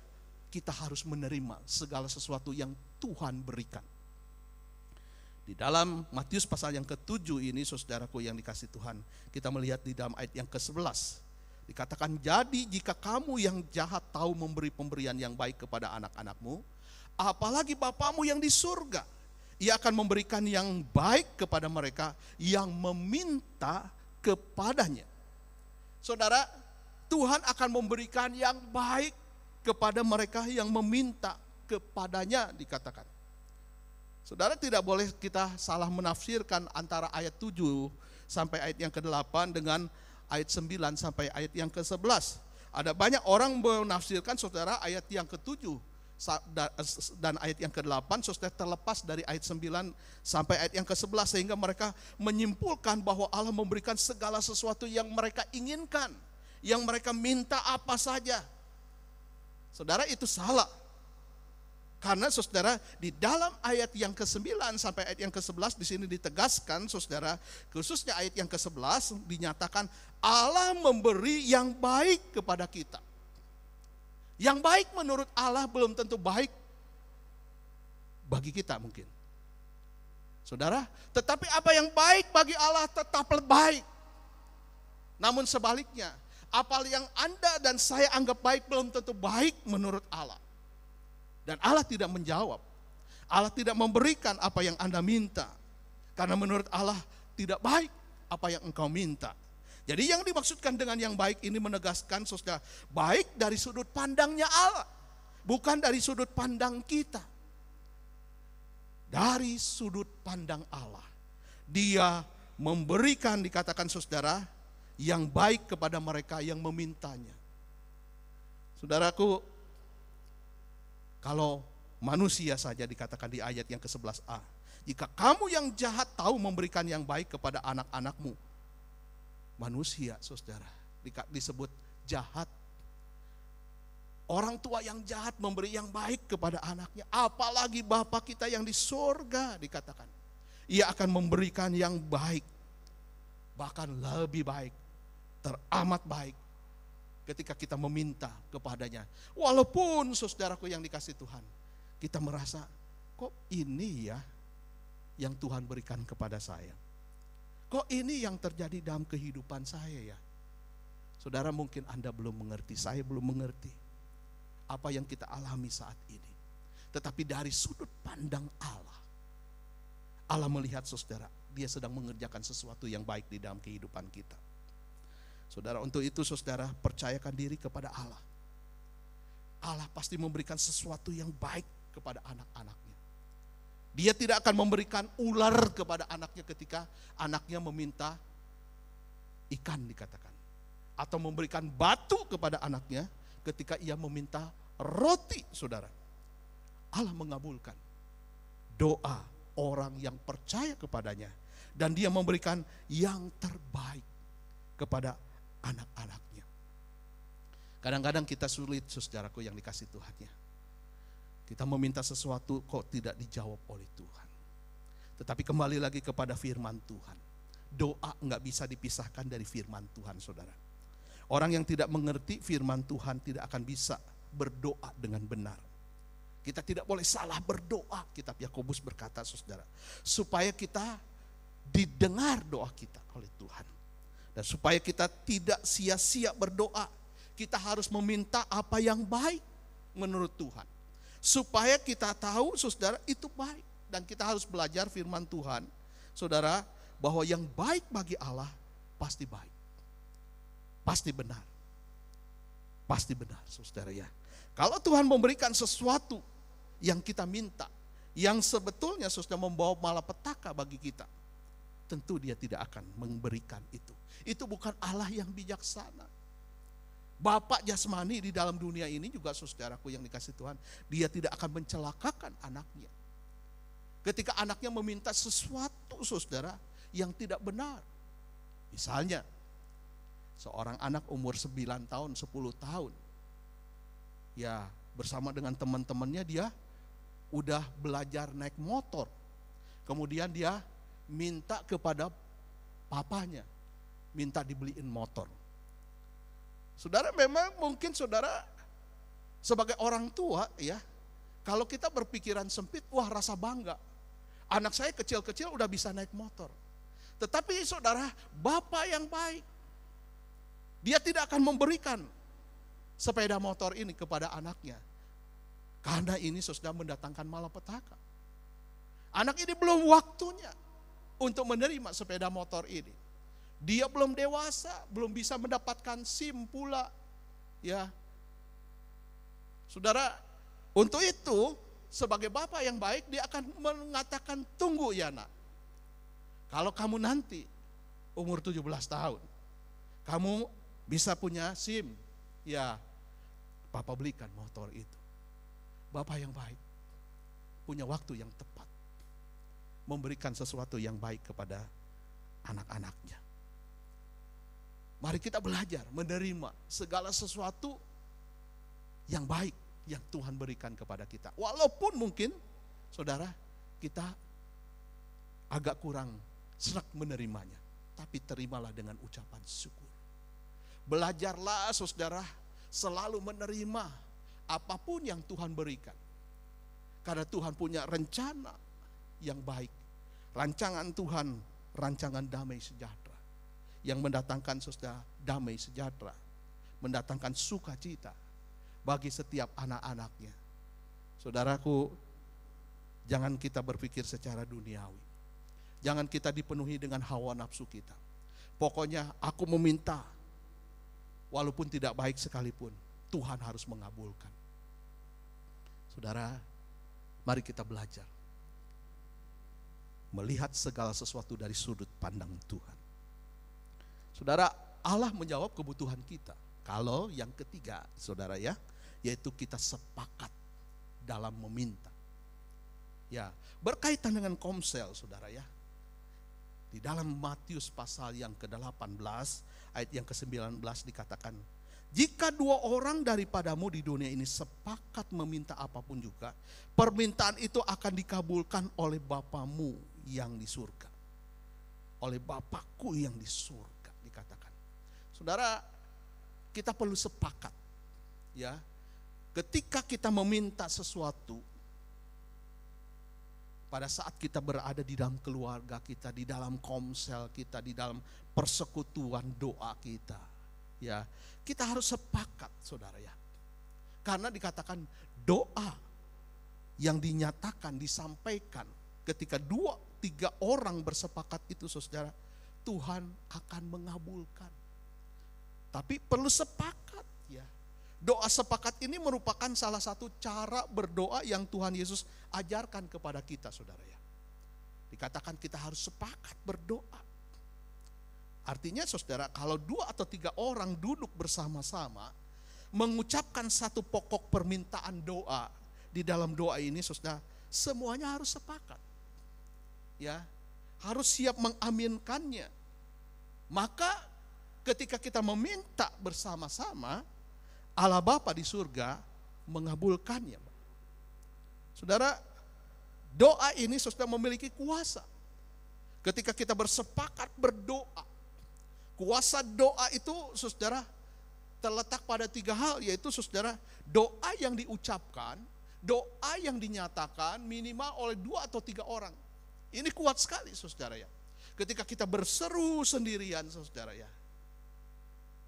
kita harus menerima segala sesuatu yang Tuhan berikan. Di dalam Matius pasal yang ke-7 ini, saudaraku yang dikasihi Tuhan, kita melihat di dalam ayat yang ke-11. Dikatakan, jadi jika kamu yang jahat tahu memberi pemberian yang baik kepada anak-anakmu, apalagi Bapamu yang di surga, Ia akan memberikan yang baik kepada mereka yang meminta kepadanya. Saudara, Tuhan akan memberikan yang baik kepada mereka yang meminta kepadanya, dikatakan. Saudara, tidak boleh kita salah menafsirkan antara ayat 7 sampai ayat yang ke-8 dengan ayat 9 sampai ayat yang ke-11. Ada banyak orang menafsirkan saudara ayat yang ke-7 dan ayat yang ke-8 saudara terlepas dari ayat 9 sampai ayat yang ke-11, sehingga mereka menyimpulkan bahwa Allah memberikan segala sesuatu yang mereka inginkan, yang mereka minta apa saja. Saudara, itu salah. Karena saudara, di dalam ayat yang ke-9 sampai ayat yang ke-11 di sini ditegaskan saudara, khususnya ayat yang ke-11 dinyatakan Allah memberi yang baik kepada kita. Yang baik menurut Allah belum tentu baik bagi kita mungkin. Saudara, tetapi apa yang baik bagi Allah tetaplah baik. Namun sebaliknya, apa yang Anda dan saya anggap baik belum tentu baik menurut Allah. Dan Allah tidak menjawab. Allah tidak memberikan apa yang Anda minta. Karena menurut Allah tidak baik apa yang engkau minta. Jadi yang dimaksudkan dengan yang baik ini menegaskan saudara, baik dari sudut pandangnya Allah. Bukan dari sudut pandang kita. Dari sudut pandang Allah. Dia memberikan, dikatakan saudara, yang baik kepada mereka yang memintanya. Saudaraku, kalau manusia saja dikatakan di ayat yang ke-11a. Jika kamu yang jahat tahu memberikan yang baik kepada anak-anakmu. Manusia, saudara, disebut jahat. Orang tua yang jahat memberi yang baik kepada anaknya. Apalagi Bapa kita yang di surga, dikatakan. Ia akan memberikan yang baik. Bahkan lebih baik. Teramat baik. Ketika kita meminta kepadanya. Walaupun saudaraku yang dikasih Tuhan. Kita merasa, kok ini ya yang Tuhan berikan kepada saya. Kok ini yang terjadi dalam kehidupan saya ya. Saudara, mungkin Anda belum mengerti, saya belum mengerti apa yang kita alami saat ini. Tetapi dari sudut pandang Allah, Allah melihat saudara, dia sedang mengerjakan sesuatu yang baik di dalam kehidupan kita. Saudara, untuk itu saudara percayakan diri kepada Allah. Allah pasti memberikan sesuatu yang baik kepada anak-anaknya. Dia tidak akan memberikan ular kepada anaknya ketika anaknya meminta ikan, dikatakan. Atau memberikan batu kepada anaknya ketika ia meminta roti, saudara. Allah mengabulkan doa orang yang percaya kepadanya. Dan dia memberikan yang terbaik kepada anak-anaknya. Kadang-kadang kita sulit, saudaraku yang dikasih Tuhan ya. Kita meminta sesuatu kok tidak dijawab oleh Tuhan. Tetapi kembali lagi kepada firman Tuhan. Doa enggak bisa dipisahkan dari firman Tuhan, saudara. Orang yang tidak mengerti firman Tuhan tidak akan bisa berdoa dengan benar. Kita tidak boleh salah berdoa, kitab Yakobus berkata, saudara. Supaya kita didengar doa kita oleh Tuhan. Dan supaya kita tidak sia-sia berdoa, kita harus meminta apa yang baik menurut Tuhan. Supaya kita tahu, saudara, itu baik. Dan kita harus belajar firman Tuhan, saudara, bahwa yang baik bagi Allah pasti baik. Pasti benar. Pasti benar, saudara ya. Kalau Tuhan memberikan sesuatu yang kita minta, yang sebetulnya saudara membawa malapetaka bagi kita, tentu dia tidak akan memberikan itu. Itu bukan Allah yang bijaksana. Bapak jasmani di dalam dunia ini juga, saudaraku yang dikasih Tuhan, dia tidak akan mencelakakan anaknya. Ketika anaknya meminta sesuatu, saudara, yang tidak benar. Misalnya, seorang anak umur 9 tahun, 10 tahun, ya bersama dengan teman-temannya dia udah belajar naik motor. Kemudian dia minta kepada papanya, minta dibeliin motor. Saudara, memang mungkin saudara sebagai orang tua ya, kalau kita berpikiran sempit, wah rasa bangga. Anak saya kecil-kecil udah bisa naik motor. Tetapi saudara, Bapak yang baik, dia tidak akan memberikan sepeda motor ini kepada anaknya. Karena ini saudara mendatangkan malapetaka. Anak ini belum waktunya untuk menerima sepeda motor ini. Dia belum dewasa, belum bisa mendapatkan SIM pula. Ya. Saudara, untuk itu sebagai bapak yang baik dia akan mengatakan, tunggu ya nak. Kalau kamu nanti umur 17 tahun, kamu bisa punya SIM, ya Papa belikan motor itu. Bapak yang baik punya waktu yang tepat memberikan sesuatu yang baik kepada anak-anaknya. Mari kita belajar menerima segala sesuatu yang baik yang Tuhan berikan kepada kita. Walaupun mungkin saudara kita agak kurang serak menerimanya, tapi terimalah dengan ucapan syukur. Belajarlah saudara selalu menerima apapun yang Tuhan berikan. Karena Tuhan punya rencana yang baik. Rancangan Tuhan, rancangan damai sejahtera. Yang mendatangkan saudara damai sejahtera. Mendatangkan sukacita bagi setiap anak-anaknya. Saudaraku, jangan kita berpikir secara duniawi. Jangan kita dipenuhi dengan hawa nafsu kita. Pokoknya aku meminta, walaupun tidak baik sekalipun, Tuhan harus mengabulkan. Saudara, mari kita belajar melihat segala sesuatu dari sudut pandang Tuhan. Saudara, Allah menjawab kebutuhan kita. Kalau yang ketiga, saudara ya, yaitu kita sepakat dalam meminta. Ya, berkaitan dengan komsel, saudara ya. Di dalam Matius pasal yang ke-18 ayat yang ke-19 dikatakan, jika 2 orang daripadamu di dunia ini sepakat meminta apapun juga, permintaan itu akan dikabulkan oleh Bapamu yang di surga. Oleh Bapakku yang di surga, dikatakan. Saudara, kita perlu sepakat. Ya, ketika kita meminta sesuatu, pada saat kita berada di dalam keluarga kita, di dalam komsel kita, di dalam persekutuan doa kita, ya, kita harus sepakat, saudara ya. Karena dikatakan doa yang dinyatakan, disampaikan ketika 2-3 orang bersepakat itu, saudara, Tuhan akan mengabulkan. Tapi perlu sepakat ya. Doa sepakat ini merupakan salah satu cara berdoa yang Tuhan Yesus ajarkan kepada kita, saudara ya. Dikatakan kita harus sepakat berdoa. Artinya saudara, kalau 2 atau 3 orang duduk bersama-sama mengucapkan satu pokok permintaan doa, di dalam doa ini saudara, semuanya harus sepakat. Ya, harus siap mengaminkannya. Maka ketika kita meminta bersama-sama, Allah Bapa di surga mengabulkannya. Saudara, doa ini saudara memiliki kuasa. Ketika kita bersepakat berdoa, kuasa doa itu saudara terletak pada 3 hal, yaitu saudara, doa yang diucapkan, doa yang dinyatakan minimal oleh 2 atau 3 orang. Ini kuat sekali saudara ya. Ketika kita berseru sendirian saudara ya,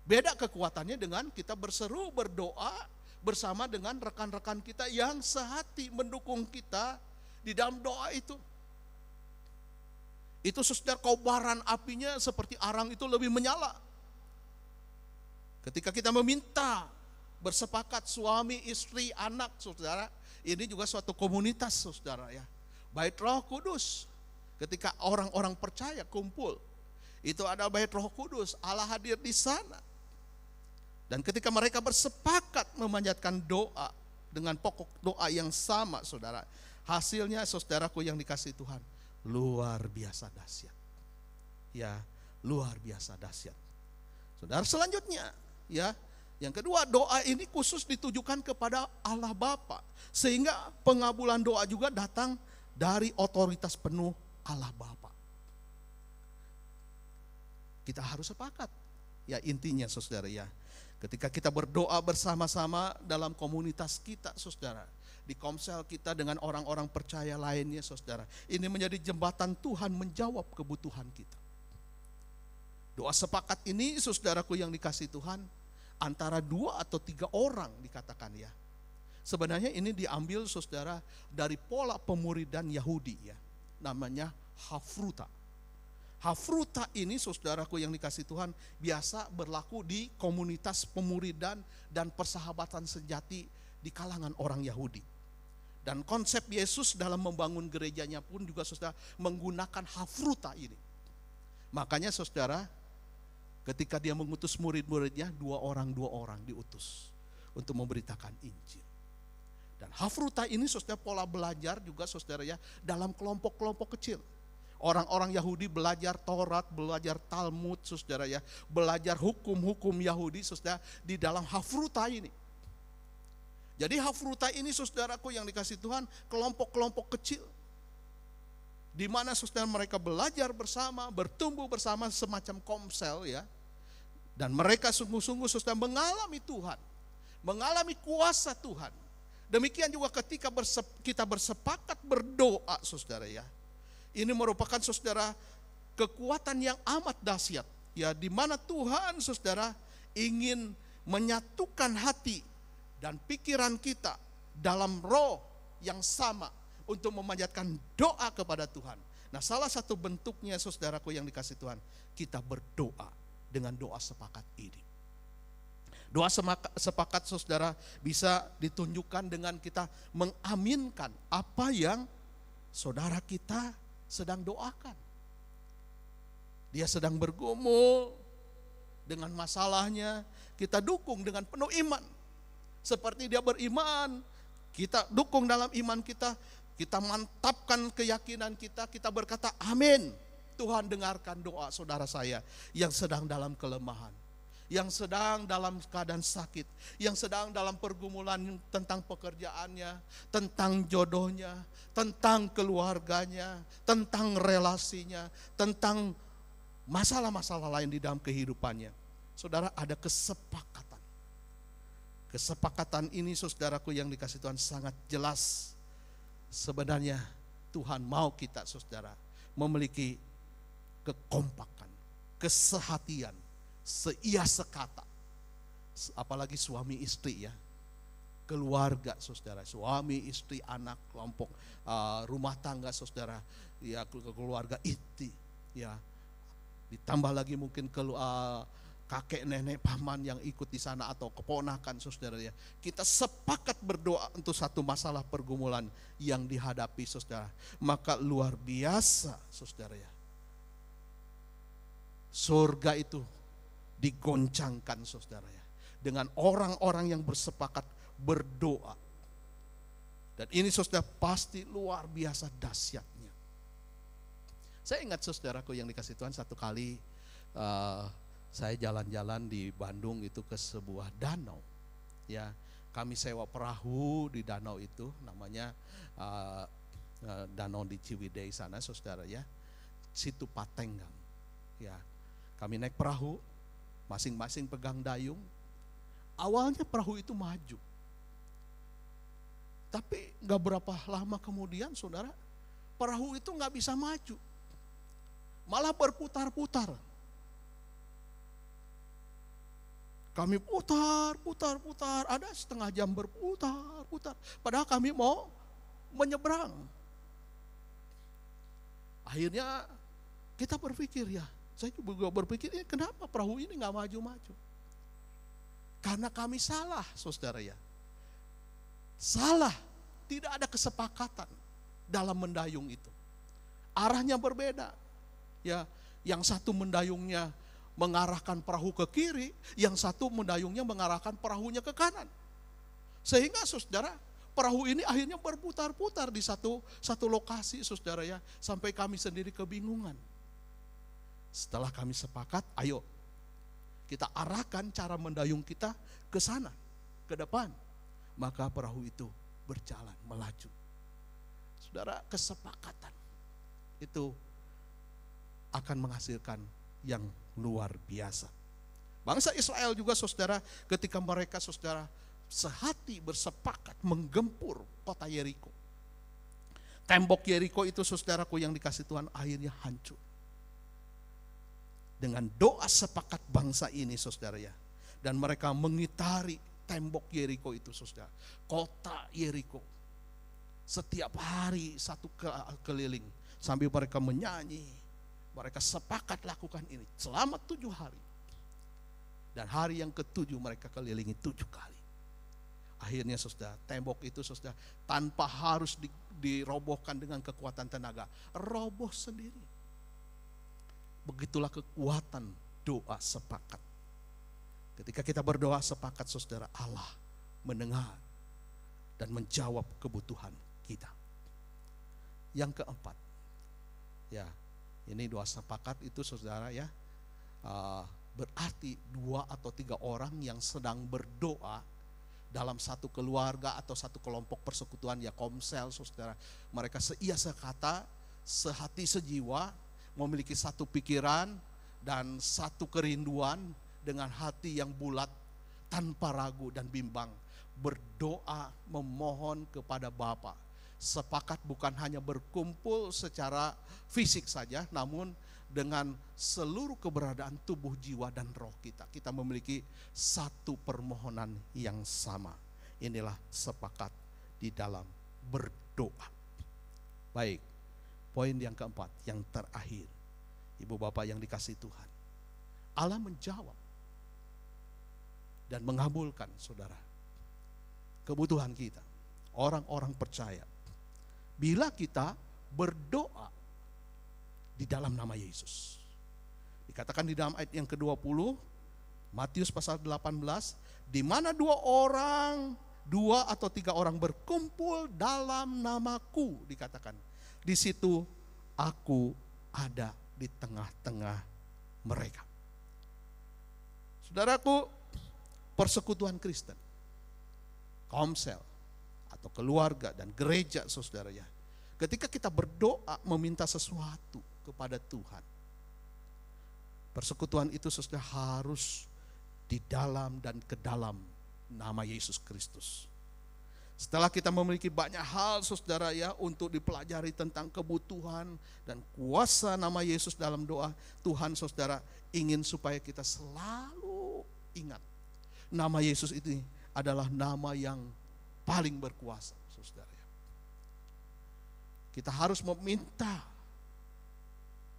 beda kekuatannya dengan kita berseru berdoa bersama dengan rekan-rekan kita yang sehati mendukung kita di dalam doa itu. Itu saudara, kobaran apinya seperti arang itu lebih menyala. Ketika kita meminta, bersepakat suami, istri, anak, saudara, ini juga suatu komunitas saudara ya. Bait Roh Kudus. Ketika orang-orang percaya kumpul, itu ada bait Roh Kudus, Allah hadir di sana. Dan ketika mereka bersepakat memanjatkan doa dengan pokok doa yang sama, saudara, hasilnya saudaraku yang dikasihi Tuhan, luar biasa dahsyat. Ya, luar biasa dahsyat. Saudara, selanjutnya, ya, yang kedua, doa ini khusus ditujukan kepada Allah Bapa, sehingga pengabulan doa juga datang dari otoritas penuh Allah Bapa. Kita harus sepakat. Ya, intinya saudara ya, ketika kita berdoa bersama-sama dalam komunitas kita saudara, di komsel kita dengan orang-orang percaya lainnya saudara, ini menjadi jembatan Tuhan menjawab kebutuhan kita. Doa sepakat ini saudaraku yang dikasihi Tuhan, antara 2 atau 3 orang dikatakan ya. Sebenarnya ini diambil saudara dari pola pemuridan Yahudi ya, namanya hafruta. Hafruta ini saudaraku yang dikasihi Tuhan biasa berlaku di komunitas pemuridan dan persahabatan sejati di kalangan orang Yahudi. Dan konsep Yesus dalam membangun gerejanya pun juga saudara menggunakan hafruta ini. Makanya saudara, ketika dia mengutus murid-muridnya, 2 orang diutus untuk memberitakan Injil. Dan hafruta ini saudara pola belajar juga saudara ya dalam kelompok-kelompok kecil. Orang-orang Yahudi belajar Taurat, belajar Talmud saudara ya, belajar hukum-hukum Yahudi saudara di dalam hafruta ini. Jadi hafruta ini saudaraku yang dikasihi Tuhan, kelompok-kelompok kecil, di mana saudara mereka belajar bersama, bertumbuh bersama semacam komsel ya. Dan mereka sungguh-sungguh saudara mengalami Tuhan. mengalami kuasa Tuhan. Demikian juga ketika kita bersepakat berdoa, saudara ya. Ini merupakan saudara kekuatan yang amat dahsyat, ya, di mana Tuhan saudara ingin menyatukan hati dan pikiran kita dalam roh yang sama untuk memanjatkan doa kepada Tuhan. Nah, salah satu bentuknya saudaraku yang dikasih Tuhan, kita berdoa dengan doa sepakat ini. Doa sepakat saudara bisa ditunjukkan dengan kita mengaminkan apa yang saudara kita sedang doakan. Dia sedang bergumul dengan masalahnya, kita dukung dengan penuh iman. Seperti dia beriman, kita dukung dalam iman kita mantapkan keyakinan kita berkata amin. Tuhan dengarkan doa saudara saya yang sedang dalam kelemahan, yang sedang dalam keadaan sakit, yang sedang dalam pergumulan tentang pekerjaannya, tentang jodohnya, tentang keluarganya, tentang relasinya, tentang masalah-masalah lain di dalam kehidupannya. Saudara, ada kesepakatan. Kesepakatan ini saudaraku yang dikasih Tuhan sangat jelas. Sebenarnya Tuhan mau kita saudara memiliki kekompakan, kesehatian, seia sekata. Apalagi suami istri ya, keluarga saudara, suami istri, anak, kelompok, rumah tangga saudara, ya, keluarga inti ya. Ditambah lagi mungkin kakek, nenek, paman yang ikut di sana atau keponakan saudara ya. Kita sepakat berdoa untuk satu masalah pergumulan yang dihadapi saudara. Maka luar biasa saudara ya. Surga itu digoncangkan saudara ya. Dengan orang-orang yang bersepakat berdoa. Dan ini saudara pasti luar biasa dahsyatnya. Saya ingat saudaraku yang dikasih Tuhan, satu kali saya jalan-jalan di Bandung itu ke sebuah danau. Ya, kami sewa perahu di danau itu, namanya danau di Ciwidey sana saudara ya. Situ Patenggang. Ya, kami naik perahu, masing-masing pegang dayung. Awalnya perahu itu maju. Tapi gak berapa lama kemudian saudara, perahu itu gak bisa maju. Malah berputar-putar. Kami putar, ada setengah jam berputar. Padahal kami mau menyeberang. Akhirnya kita berpikir ya, saya juga berpikir ini kenapa perahu ini gak maju-maju. Karena kami salah saudara ya. Salah, tidak ada kesepakatan dalam mendayung itu. Arahnya berbeda. Ya, yang satu mendayungnya mengarahkan perahu ke kiri, yang satu mendayungnya mengarahkan perahunya ke kanan. Sehingga saudara, perahu ini akhirnya berputar-putar di satu lokasi saudara ya, sampai kami sendiri kebingungan. Setelah kami sepakat, ayo kita arahkan cara mendayung kita ke sana, ke depan. Maka perahu itu berjalan, melaju. Saudara, kesepakatan itu akan menghasilkan yang luar biasa. Bangsa Israel juga saudara, ketika mereka saudara sehati bersepakat menggempur kota Yeriko. Tembok Yeriko itu saudaraku yang dikasih Tuhan akhirnya hancur. Dengan doa sepakat bangsa ini saudara ya. Dan mereka mengitari tembok Yeriko itu saudara. Kota Yeriko. Setiap hari satu keliling. Sambil mereka menyanyi. Mereka sepakat lakukan ini selama 7 hari. Dan hari yang ke-7 mereka kelilingi 7 kali. Akhirnya saudara, tembok itu saudara tanpa harus dirobohkan dengan kekuatan tenaga. Roboh sendiri. Begitulah kekuatan doa sepakat. Ketika kita berdoa sepakat saudara, Allah mendengar dan menjawab kebutuhan kita. Yang keempat, ya ini doa sepakat itu saudara ya, berarti 2 atau 3 orang yang sedang berdoa dalam satu keluarga atau satu kelompok persekutuan ya komsel saudara. Mereka seia sekata, sehati sejiwa, memiliki satu pikiran dan satu kerinduan dengan hati yang bulat, tanpa ragu dan bimbang berdoa memohon kepada Bapa. Sepakat bukan hanya berkumpul secara fisik saja, namun dengan seluruh keberadaan tubuh, jiwa, dan roh kita. Kita memiliki satu permohonan yang sama. Inilah sepakat di dalam berdoa. Baik, poin yang keempat, yang terakhir. Ibu bapak yang dikasihi Tuhan, Allah menjawab dan mengabulkan saudara kebutuhan kita, orang-orang percaya, bila kita berdoa di dalam nama Yesus. Dikatakan di dalam ayat yang ke-20, Matius pasal 18, di mana dua atau tiga orang berkumpul dalam namaku, dikatakan, di situ aku ada di tengah-tengah mereka. Saudaraku, persekutuan Kristen, komsel atau keluarga dan gereja saudara ya, ketika kita berdoa meminta sesuatu kepada Tuhan, persekutuan itu saudara harus di dalam dan ke dalam nama Yesus Kristus. Setelah kita memiliki banyak hal saudara ya untuk dipelajari tentang kebutuhan dan kuasa nama Yesus dalam doa, Tuhan saudara ingin supaya kita selalu ingat nama Yesus itu adalah nama yang paling berkuasa saudara ya. Kita harus meminta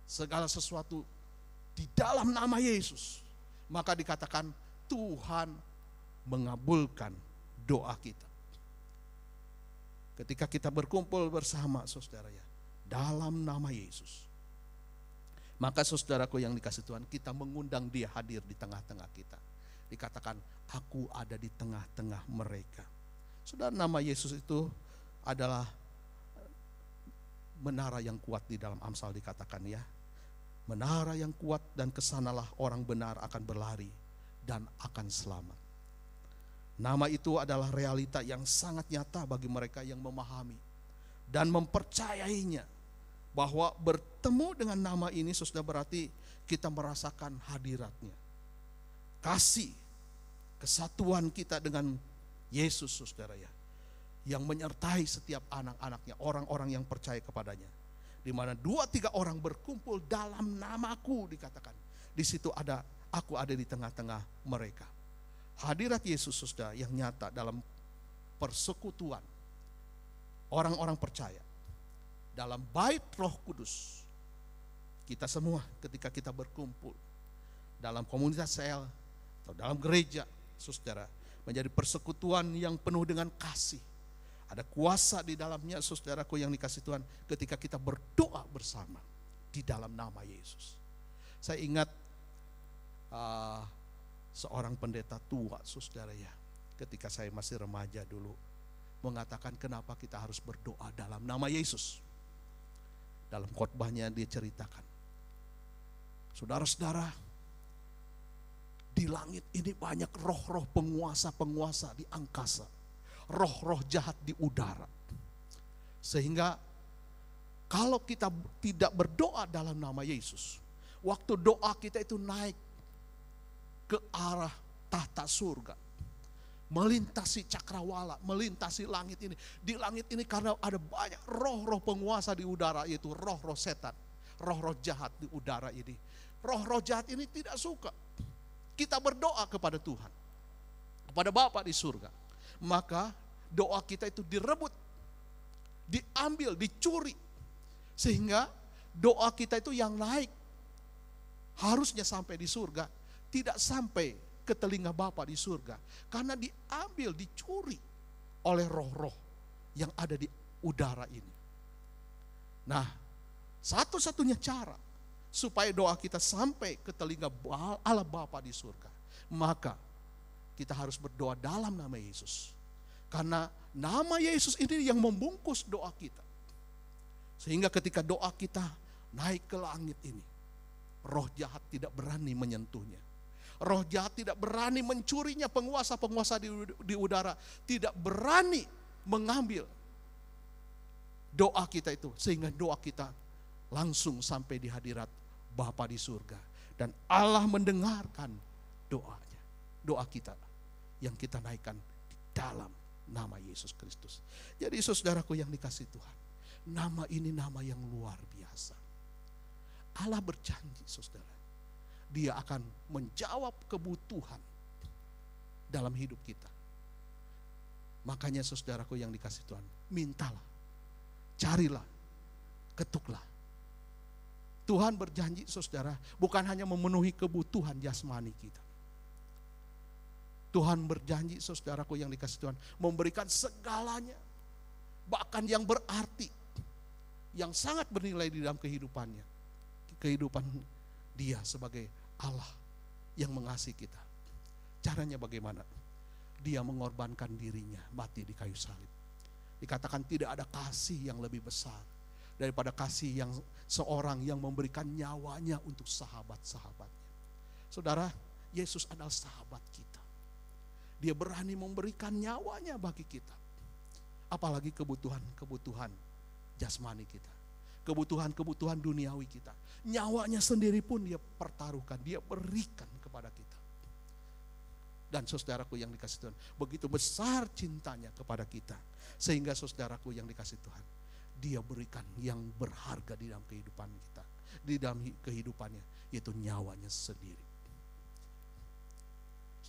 segala sesuatu di dalam nama Yesus, maka dikatakan Tuhan mengabulkan doa kita. Ketika kita berkumpul bersama saudara ya, dalam nama Yesus, maka saudaraku yang dikasihi Tuhan, kita mengundang Dia hadir di tengah-tengah kita. Dikatakan aku ada di tengah-tengah mereka. Saudara, nama Yesus itu adalah menara yang kuat di dalam Amsal dikatakan ya. Menara yang kuat dan kesanalah orang benar akan berlari dan akan selamat. Nama itu adalah realita yang sangat nyata bagi mereka yang memahami dan mempercayainya, bahwa bertemu dengan nama ini sudah berarti kita merasakan hadiratnya. Kasih, kesatuan kita dengan Yesus saudara ya, yang menyertai setiap anak-anaknya, orang-orang yang percaya kepadanya. Di mana 2-3 orang berkumpul dalam namaku dikatakan, di situ aku ada di tengah-tengah mereka. Hadirat Yesus saudara yang nyata dalam persekutuan orang-orang percaya dalam bait Roh Kudus. Kita semua ketika kita berkumpul dalam komunitas sel atau dalam gereja saudara, menjadi persekutuan yang penuh dengan kasih. Ada kuasa di dalamnya saudaraku yang dikasihi Tuhan, ketika kita berdoa bersama di dalam nama Yesus. Saya ingat seorang pendeta tua saudara ya, ketika saya masih remaja dulu, mengatakan kenapa kita harus berdoa dalam nama Yesus. Dalam khotbahnya dia ceritakan, saudara-saudara, di langit ini banyak roh-roh penguasa-penguasa di angkasa, roh-roh jahat di udara. Sehingga kalau kita tidak berdoa dalam nama Yesus, waktu doa kita itu naik ke arah tahta surga, melintasi cakrawala, melintasi langit ini. Di langit ini karena ada banyak roh-roh penguasa di udara, yaitu roh-roh setan, roh-roh jahat di udara ini. Roh-roh jahat ini tidak suka kita berdoa kepada Tuhan, kepada Bapa di surga. Maka doa kita itu direbut, diambil, dicuri. Sehingga doa kita itu yang naik harusnya sampai di surga, tidak sampai ke telinga Bapa di surga, karena diambil, dicuri oleh roh-roh yang ada di udara ini. Nah, satu-satunya cara supaya doa kita sampai ke telinga Allah Bapa di surga, maka kita harus berdoa dalam nama Yesus. Karena nama Yesus ini yang membungkus doa kita. Sehingga ketika doa kita naik ke langit ini, roh jahat tidak berani menyentuhnya. Roh jahat tidak berani mencurinya, penguasa-penguasa di udara tidak berani mengambil doa kita itu. Sehingga doa kita langsung sampai di hadirat Bapa di surga. Dan Allah mendengarkan doanya, doa kita. yang kita naikkan di dalam nama Yesus Kristus. Jadi saudaraku yang dikasihi Tuhan, nama ini nama yang luar biasa. Allah berjanji saudara, Dia akan menjawab kebutuhan dalam hidup kita. Makanya saudaraku yang dikasihi Tuhan, mintalah, carilah, ketuklah. Tuhan berjanji saudara, bukan hanya memenuhi kebutuhan jasmani kita. Tuhan berjanji saudaraku yang dikasihi Tuhan, memberikan segalanya, bahkan yang berarti, yang sangat bernilai di dalam kehidupannya. Kehidupan Dia sebagai Allah yang mengasihi kita. Caranya bagaimana? Dia mengorbankan dirinya, mati di kayu salib. Dikatakan tidak ada kasih yang lebih besar daripada kasih yang seorang yang memberikan nyawanya untuk sahabat-sahabatnya. Saudara, Yesus adalah sahabat kita. Dia berani memberikan nyawanya bagi kita. Apalagi kebutuhan-kebutuhan jasmani kita, kebutuhan-kebutuhan duniawi kita. Nyawanya sendiri pun Dia pertaruhkan, Dia berikan kepada kita. Dan saudaraku yang dikasihi Tuhan, begitu besar cintanya kepada kita, sehingga saudaraku yang dikasihi Tuhan, Dia berikan yang berharga di dalam kehidupan kita, di dalam kehidupannya, yaitu nyawanya sendiri.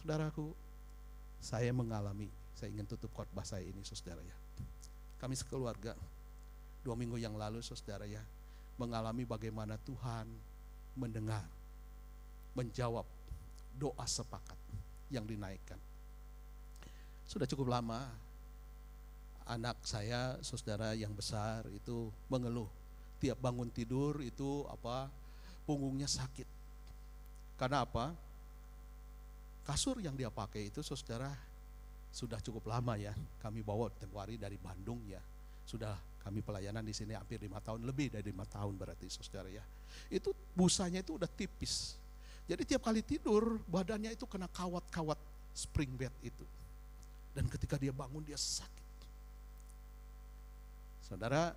Saudaraku, saya mengalami, saya ingin tutup khotbah saya ini saudara ya. Kami sekeluarga 2 minggu yang lalu saudara ya, mengalami bagaimana Tuhan mendengar, menjawab doa sepakat yang dinaikkan. Sudah cukup lama anak saya saudara yang besar itu mengeluh, tiap bangun tidur itu punggungnya sakit. Karena apa? Kasur yang dia pakai itu saudara sudah cukup lama ya. Kami bawa tempo hari dari Bandung ya. Sudah kami pelayanan di sini hampir 5 tahun, lebih dari 5 tahun berarti saudara ya. Itu busanya itu udah tipis. Jadi tiap kali tidur badannya itu kena kawat-kawat spring bed itu. Dan ketika dia bangun dia sakit. Saudara,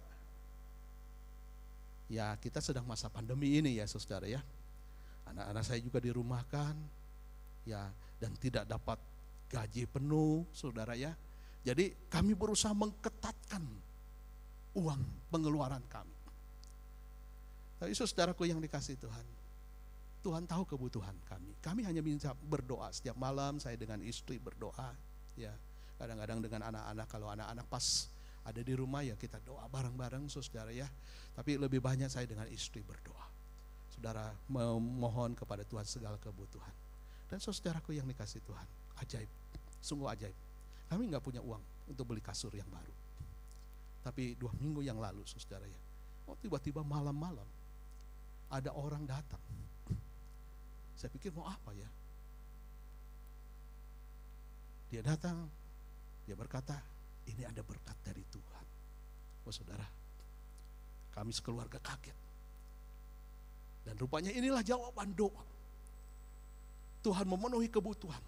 ya kita sedang masa pandemi ini ya saudara ya. Anak-anak saya juga dirumahkan ya, dan tidak dapat gaji penuh saudara ya. Jadi kami berusaha mengketatkan uang pengeluaran kami. Tapi saudaraku yang dikasihi Tuhan, Tuhan tahu kebutuhan kami. Kami hanya bisa berdoa setiap malam. Saya dengan istri berdoa ya. Kadang-kadang dengan anak-anak, kalau anak-anak pas ada di rumah ya kita doa bareng-bareng saudara ya. Tapi lebih banyak saya dengan istri berdoa. Saudara memohon kepada Tuhan segala kebutuhan. Dan saudaraku yang dikasihi Tuhan, ajaib, sungguh ajaib. Kami nggak punya uang untuk beli kasur yang baru. Tapi 2 minggu yang lalu saudara ya, tiba-tiba malam-malam ada orang datang. Saya pikir mau apa ya? Dia datang, dia berkata, ini ada berkat dari Tuhan. Oh saudara, kami sekeluarga kaget. Dan rupanya inilah jawaban doa. Tuhan memenuhi kebutuhan.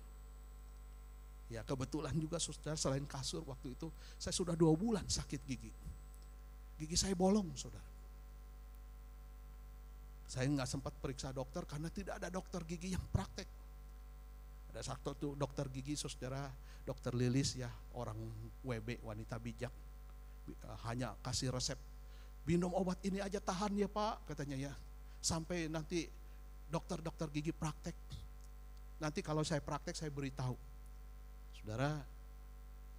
Ya kebetulan juga saudara, selain kasur waktu itu, saya sudah 2 bulan sakit gigi. Gigi saya bolong saudara. Saya nggak sempat periksa dokter karena tidak ada dokter gigi yang praktek. Ada satu dokter gigi saudara, dokter Lilis ya, orang WB, wanita bijak, hanya kasih resep, minum obat ini aja tahan ya Pak, katanya ya, sampai nanti dokter-dokter gigi praktek. Nanti kalau saya praktek saya beritahu. Saudara,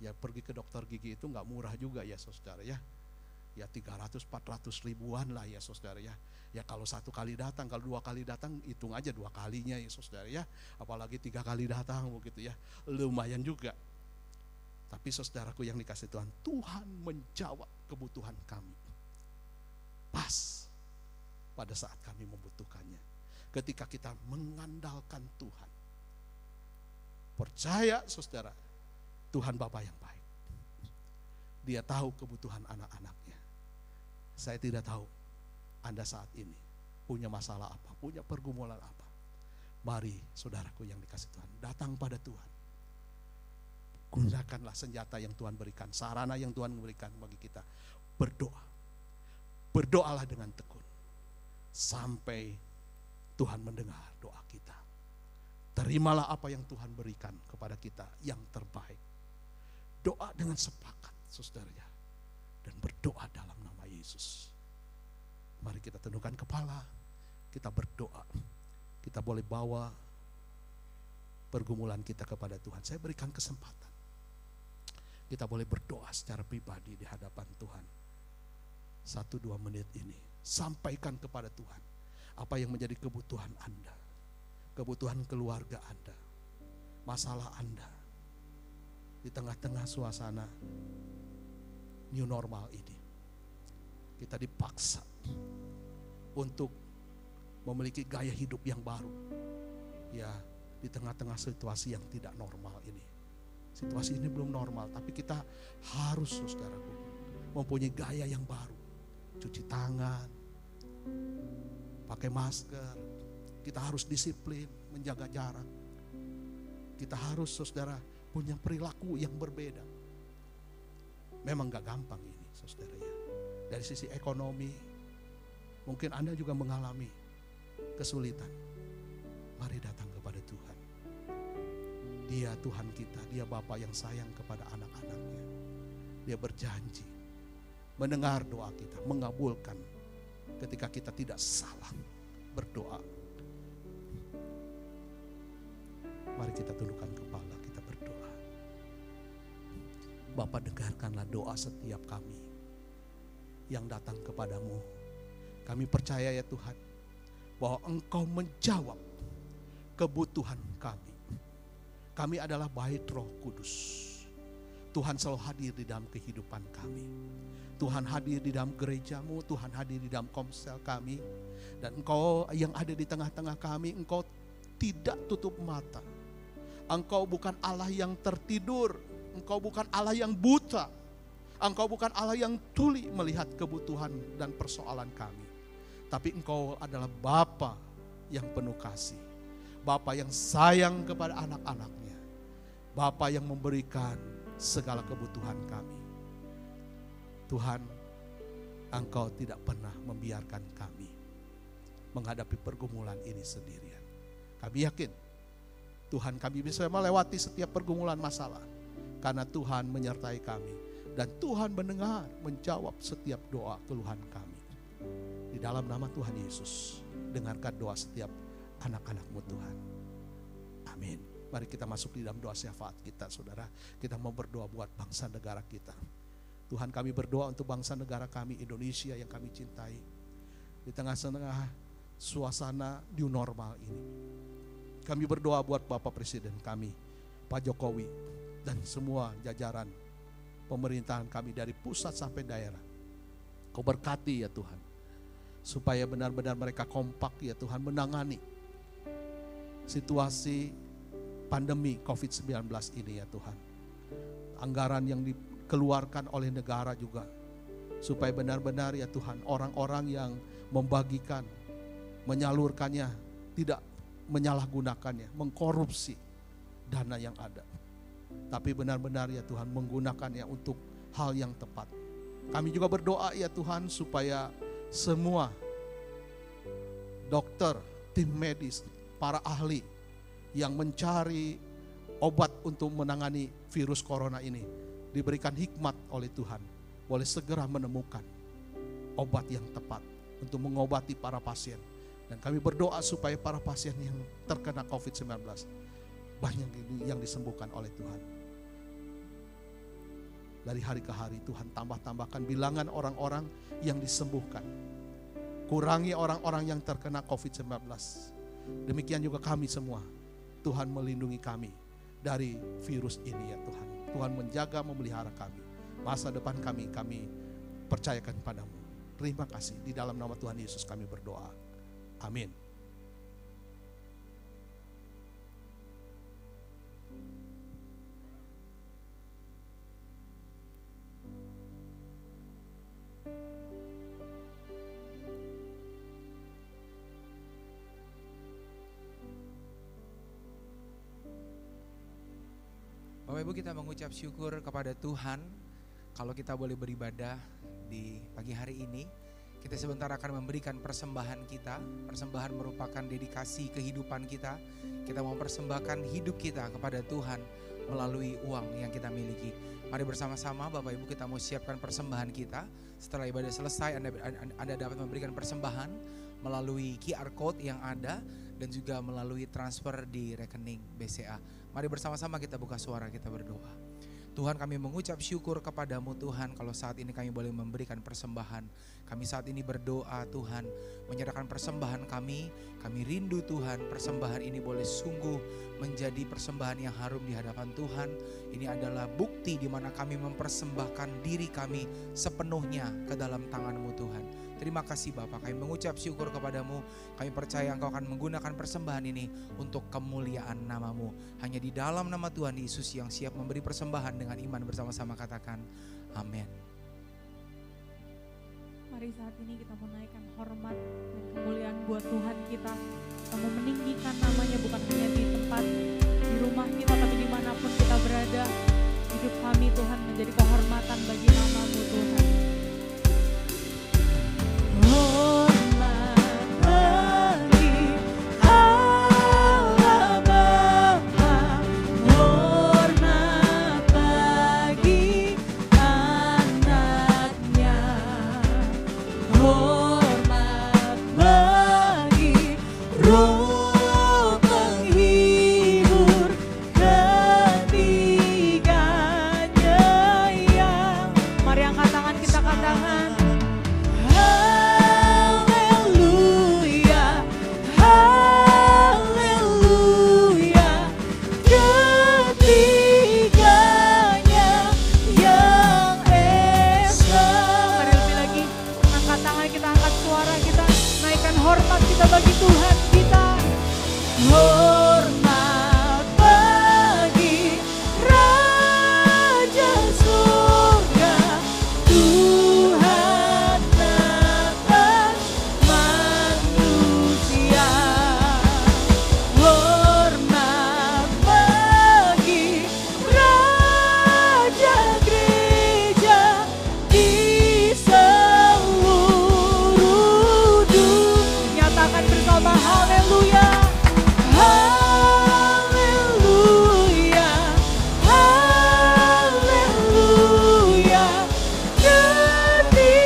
ya pergi ke dokter gigi itu nggak murah juga ya saudara ya. Ya 300-400 ribuan lah ya saudara ya. Ya kalau 1 kali datang, kalau 2 kali datang hitung aja 2 kalinya ya saudara ya. Apalagi 3 kali datang begitu ya, lumayan juga. Tapi saudaraku yang dikasihi Tuhan, Tuhan menjawab kebutuhan kami pas pada saat kami membutuhkannya. Ketika kita mengandalkan Tuhan, percaya saudara, Tuhan Bapa yang baik. Dia tahu kebutuhan anak-anaknya. Saya tidak tahu Anda saat ini punya masalah apa, punya pergumulan apa. Mari saudaraku yang dikasihi Tuhan, datang pada Tuhan. Gunakanlah senjata yang Tuhan berikan, sarana yang Tuhan berikan bagi kita. Berdoa. Berdoalah dengan tekun sampai Tuhan mendengar doa kita. terimalah apa yang Tuhan berikan kepada kita yang terbaik. Doa dengan sepakat, saudara, dan berdoa dalam nama Yesus. Mari kita tundukkan kepala, kita berdoa. Kita boleh bawa pergumulan kita kepada Tuhan. Saya berikan kesempatan. Kita boleh berdoa secara pribadi di hadapan Tuhan. 1-2 menit ini, sampaikan kepada Tuhan apa yang menjadi kebutuhan Anda, kebutuhan keluarga Anda, masalah Anda di tengah-tengah suasana new normal ini. Kita dipaksa untuk memiliki gaya hidup yang baru, ya, di tengah-tengah situasi yang tidak normal ini. Situasi ini belum normal, tapi kita harus, saudaraku, mempunyai gaya yang baru. Cuci tangan, pakai masker, kita harus disiplin, menjaga jarak. Kita harus, saudara, punya perilaku yang berbeda. Memang gak gampang ini, saudara, ya. Dari sisi ekonomi, mungkin Anda juga mengalami kesulitan. Mari datang kepada Tuhan. Dia Tuhan kita, Dia Bapa yang sayang kepada anak-anaknya. Dia berjanji mendengar doa kita, mengabulkan ketika kita tidak salah berdoa. Mari kita tundukkan kepala, kita berdoa. Bapa, dengarkanlah doa setiap kami yang datang kepadamu. Kami percaya, ya Tuhan, bahwa Engkau menjawab kebutuhan kami. Kami adalah bait Roh Kudus. Tuhan selalu hadir di dalam kehidupan kami. Tuhan hadir di dalam gerejamu, Tuhan hadir di dalam komsel kami. Dan Engkau yang ada di tengah-tengah kami, Engkau tidak tutup mata. Engkau bukan Allah yang tertidur, Engkau bukan Allah yang buta. Engkau bukan Allah yang tuli melihat kebutuhan dan persoalan kami. Tapi Engkau adalah Bapa yang penuh kasih. Bapa yang sayang kepada anak-anaknya. Bapa yang memberikan segala kebutuhan kami. Tuhan, Engkau tidak pernah membiarkan kami menghadapi pergumulan ini sendirian. Kami yakin Tuhan, kami bisa melewati setiap pergumulan masalah karena Tuhan menyertai kami dan Tuhan mendengar, menjawab setiap doa keluhan kami. Di dalam nama Tuhan Yesus, dengarkan doa setiap anak-anak-Mu Tuhan. Amin. Mari kita masuk di dalam doa syafaat kita, saudara. Kita mau berdoa buat bangsa negara kita. Tuhan, kami berdoa untuk bangsa negara kami, Indonesia yang kami cintai. Di tengah-tengah suasana new normal ini, kami berdoa buat Bapak Presiden kami, Pak Jokowi, dan semua jajaran pemerintahan kami dari pusat sampai daerah. Kau berkati, ya Tuhan, supaya benar-benar mereka kompak, ya Tuhan, menangani situasi pandemi COVID-19 ini, ya Tuhan. Anggaran yang dikeluarkan oleh negara juga, supaya benar-benar, ya Tuhan, orang-orang yang membagikan, menyalurkannya tidak menyalahgunakannya, mengkorupsi dana yang ada. Tapi benar-benar, ya Tuhan, menggunakannya untuk hal yang tepat. Kami juga berdoa, ya Tuhan, supaya semua dokter, tim medis, para ahli yang mencari obat untuk menangani virus corona ini diberikan hikmat oleh Tuhan, boleh segera menemukan obat yang tepat untuk mengobati para pasien. Dan kami berdoa supaya para pasien yang terkena COVID-19 banyak yang disembuhkan oleh Tuhan. Dari hari ke hari Tuhan tambahkan bilangan orang-orang yang disembuhkan. Kurangi orang-orang yang terkena COVID-19. Demikian juga kami semua. Tuhan melindungi kami dari virus ini, ya Tuhan. Tuhan menjaga, memelihara kami. Masa depan kami percayakan padamu. Terima kasih. Di dalam nama Tuhan Yesus kami berdoa. Amin. Bapak Ibu, kita mengucap syukur kepada Tuhan kalau kita boleh beribadah di pagi hari ini. Kita sebentar akan memberikan persembahan kita. Persembahan merupakan dedikasi kehidupan kita. Kita mau persembahkan hidup kita kepada Tuhan melalui uang yang kita miliki. Mari bersama-sama Bapak Ibu kita mau siapkan persembahan kita. Setelah ibadah selesai Anda dapat memberikan persembahan melalui QR Code yang ada dan juga melalui transfer di rekening BCA. Mari bersama-sama kita buka suara, kita berdoa. Tuhan, kami mengucap syukur kepadamu Tuhan, kalau saat ini kami boleh memberikan persembahan. Kami saat ini berdoa Tuhan, menyerahkan persembahan kami. Kami rindu Tuhan, persembahan ini boleh sungguh menjadi persembahan yang harum di hadapan Tuhan. Ini adalah bukti di mana kami mempersembahkan diri kami sepenuhnya ke dalam tangan-Mu Tuhan. Terima kasih Bapa, kami mengucap syukur kepadamu. Kami percaya Engkau akan menggunakan persembahan ini untuk kemuliaan nama-Mu. Hanya di dalam nama Tuhan Yesus yang siap memberi persembahan dengan iman bersama-sama katakan amin. Mari saat ini kita menaikkan hormat dan kemuliaan buat Tuhan kita. Kita mau meninggikan namanya bukan hanya di tempat, di rumah kita, tapi dimanapun kita berada. Hidup kami Tuhan menjadi kehormatan bagi nama-Mu Tuhan. Hormat bagi Allah Bapa, hormat bagi anaknya, hormat bagi Roh penghibur ketiganya yang. Mari angkat tangan, kita katakan Haleluya, haleluya, ketiganya yang esa. mari lebih lagi angkat tangan, kita angkat suara, kita naikkan hormat kita bagi Tuhan kita. Hormat bagi Raja Surga, Tuhan atas manusia. Hormat bagi Raja Gereja di seluruh dunia. Nyatakan bersama haleluya. Haleluya, haleluya,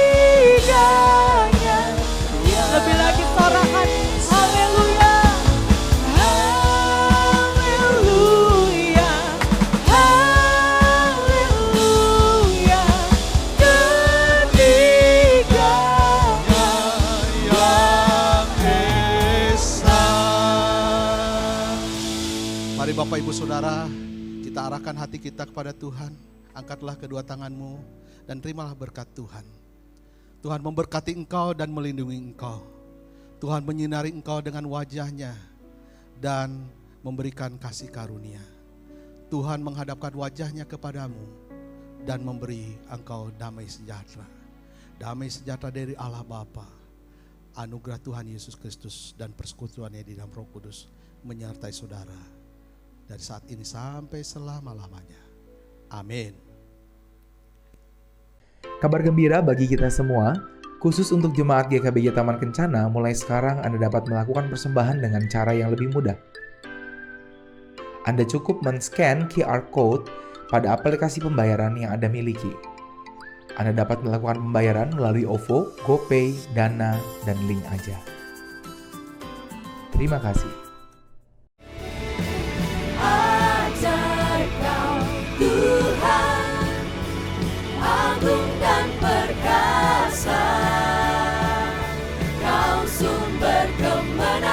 ketiganya yang. Lebih lagi sorakan haleluya. Haleluya, haleluya, ketiganya yang esa. Mari Bapak Ibu Saudara, kita arahkan hati kita kepada Tuhan. Angkatlah kedua tanganmu dan terimalah berkat Tuhan. Tuhan memberkati engkau dan melindungi engkau. Tuhan menyinari engkau dengan wajahnya dan memberikan kasih karunia. Tuhan menghadapkan wajahnya kepadamu dan memberi engkau damai sejahtera. Damai sejahtera dari Allah Bapa, anugerah Tuhan Yesus Kristus dan persekutuannya di dalam Roh Kudus menyertai saudara dari saat ini sampai selama-lamanya. Amin. Kabar gembira bagi kita semua, khusus untuk jemaat GKBJ Taman Kencana, mulai sekarang Anda dapat melakukan persembahan dengan cara yang lebih mudah. Anda cukup men-scan QR Code pada aplikasi pembayaran yang Anda miliki. Anda dapat melakukan pembayaran melalui OVO, GoPay, Dana, dan Link Aja. Terima kasih. Ajaib Kau Tuhan, agung dan perkasa, Kau sumber kemenangan.